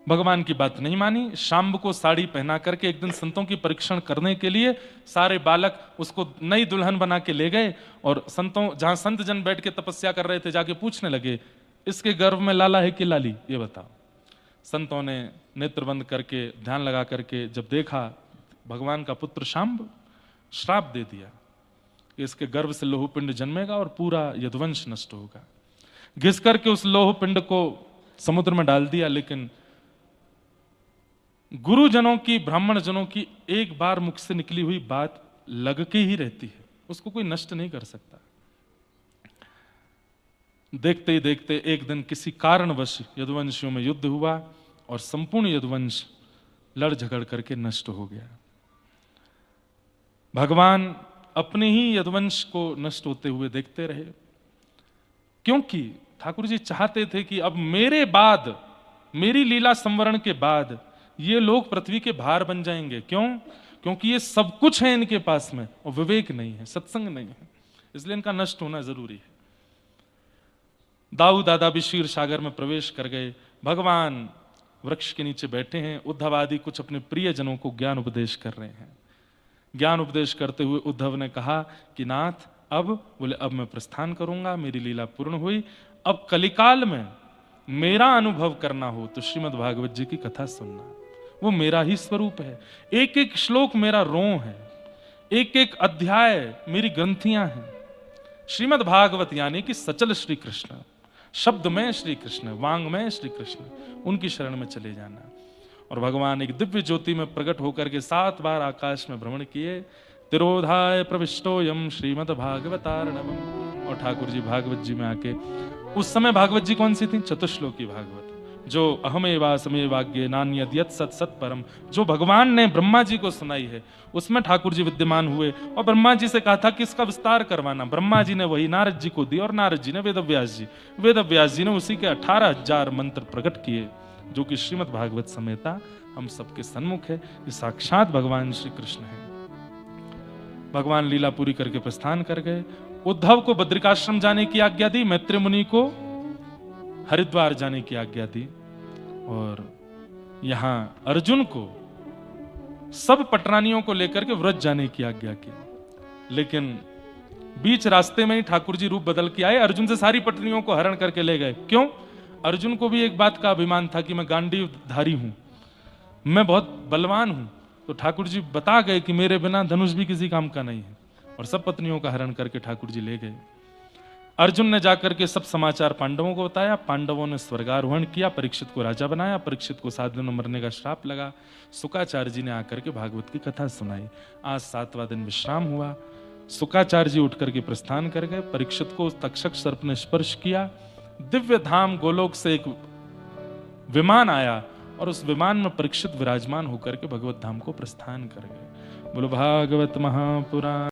भगवान की बात नहीं मानी। शाम्ब को साड़ी पहना करके एक दिन संतों की परीक्षण करने के लिए सारे बालक उसको नई दुल्हन बना के ले गए और संतों, जहां संत जन बैठ के तपस्या कर रहे थे, जाके पूछने लगे इसके गर्भ में लाला है कि लाली, ये बताओ। संतों ने नेत्र बंद करके ध्यान लगा करके जब देखा, भगवान का पुत्र शांब श्राप दे दिया कि इसके गर्भ से लोह पिंड जन्मेगा और पूरा यदुवंश नष्ट होगा। घिस करके उस लोह पिंड को समुद्र में डाल दिया, लेकिन गुरुजनों की, ब्राह्मण जनों की एक बार मुख से निकली हुई बात लग के ही रहती है, उसको कोई नष्ट नहीं कर सकता। देखते ही देखते एक दिन किसी कारणवश यदुवंशियों में युद्ध हुआ और संपूर्ण यदुवंश लड़ झगड़ करके नष्ट हो गया। भगवान अपने ही यदुवंश को नष्ट होते हुए देखते रहे, क्योंकि ठाकुर जी चाहते थे कि अब मेरे बाद, मेरी लीला संवरण के बाद ये लोग पृथ्वी के भार बन जाएंगे। क्यों? क्योंकि ये सब कुछ है इनके पास में और विवेक नहीं है, सत्संग नहीं है, इसलिए इनका नष्ट होना जरूरी है। दाऊ दादा भी क्षीर सागर में प्रवेश कर गए। भगवान वृक्ष के नीचे बैठे हैं। उद्धव आदि कुछ अपने प्रियजनों को ज्ञान उपदेश कर रहे हैं। ज्ञान उपदेश करते हुए उद्धव ने कहा कि नाथ, अब मैं प्रस्थान करूंगा, मेरी लीला पूर्ण हुई, अब कलिकाल में मेरा अनुभव करना हो तो श्रीमद् भागवत जी की कथा सुनना, वो मेरा ही स्वरूप है। एक एक श्लोक मेरा रों है, एक एक अध्याय मेरी ग्रंथियां हैं। श्रीमद् भागवत यानी कि सचल श्री कृष्ण, शब्द में श्री कृष्ण, वांग में श्री कृष्ण, उनकी शरण में चले जाना। और भगवान एक दिव्य ज्योति में प्रकट होकर के 7 बार आकाश में भ्रमण किए। तिरोधाय प्रविष्टोयम श्रीमद् भागवतार्णवम्। और ठाकुर जी भागवत जी में आके, उस समय भागवत जी कौन सी थी? चतुश्लोकी भागवत, जो अहमेवासमेवाग्ये नान्यद् यत् सत् सत् परम, जो भगवान ने ब्रह्मा जी को सुनाई है, उसमें ठाकुर जी विद्यमान हुए और ब्रह्मा जी से कहा था कि इसका विस्तार करवाना। ब्रह्मा जी ने वही नारद जी को दी और नारद जी ने वेदव्यास जी ने उसी के 18,000 मंत्र प्रकट किए, जो कि श्रीमद् भागवत समेता हम सबके सन्मुख है। ये साक्षात भगवान श्री कृष्ण है। भगवान लीला पूरी करके प्रस्थान कर गए। उद्धव को बद्रिकाश्रम जाने की आज्ञा दी, मैत्री मुनि को हरिद्वार जाने की आज्ञा दी, और यहां अर्जुन को सब पटरानियों को लेकर के व्रज जाने की आज्ञा की। लेकिन बीच रास्ते में ही ठाकुर जी रूप बदल के आए, अर्जुन से सारी पटरियों को हरण करके ले गए। क्यों? अर्जुन को भी एक बात का अभिमान था कि मैं गांडीवधारी हूं, मैं बहुत बलवान हूं। तो ठाकुर जी बता गए कि मेरे बिना धनुष भी किसी काम का नहीं है, और सब पत्नियों का हरण करके ठाकुर जी ले गए। अर्जुन ने जाकर के सब समाचार पांडवों को बताया। पांडवों ने स्वर्गारोहण किया, परीक्षित को राजा बनाया। परीक्षित को 7 दिन में मरने का श्राप लगा। शुकाचार्य जी ने आकर के भागवत की कथा सुनाई। आज 7वां दिन विश्राम हुआ। शुकाचार्य जी उठ करके प्रस्थान कर गए। परीक्षित को तक्षक सर्प ने स्पर्श किया। दिव्य धाम गोलोक से एक विमान आया और उस विमान में परीक्षित विराजमान होकर के भगवत धाम को प्रस्थान कर गए। बोलो भागवत महापुराण।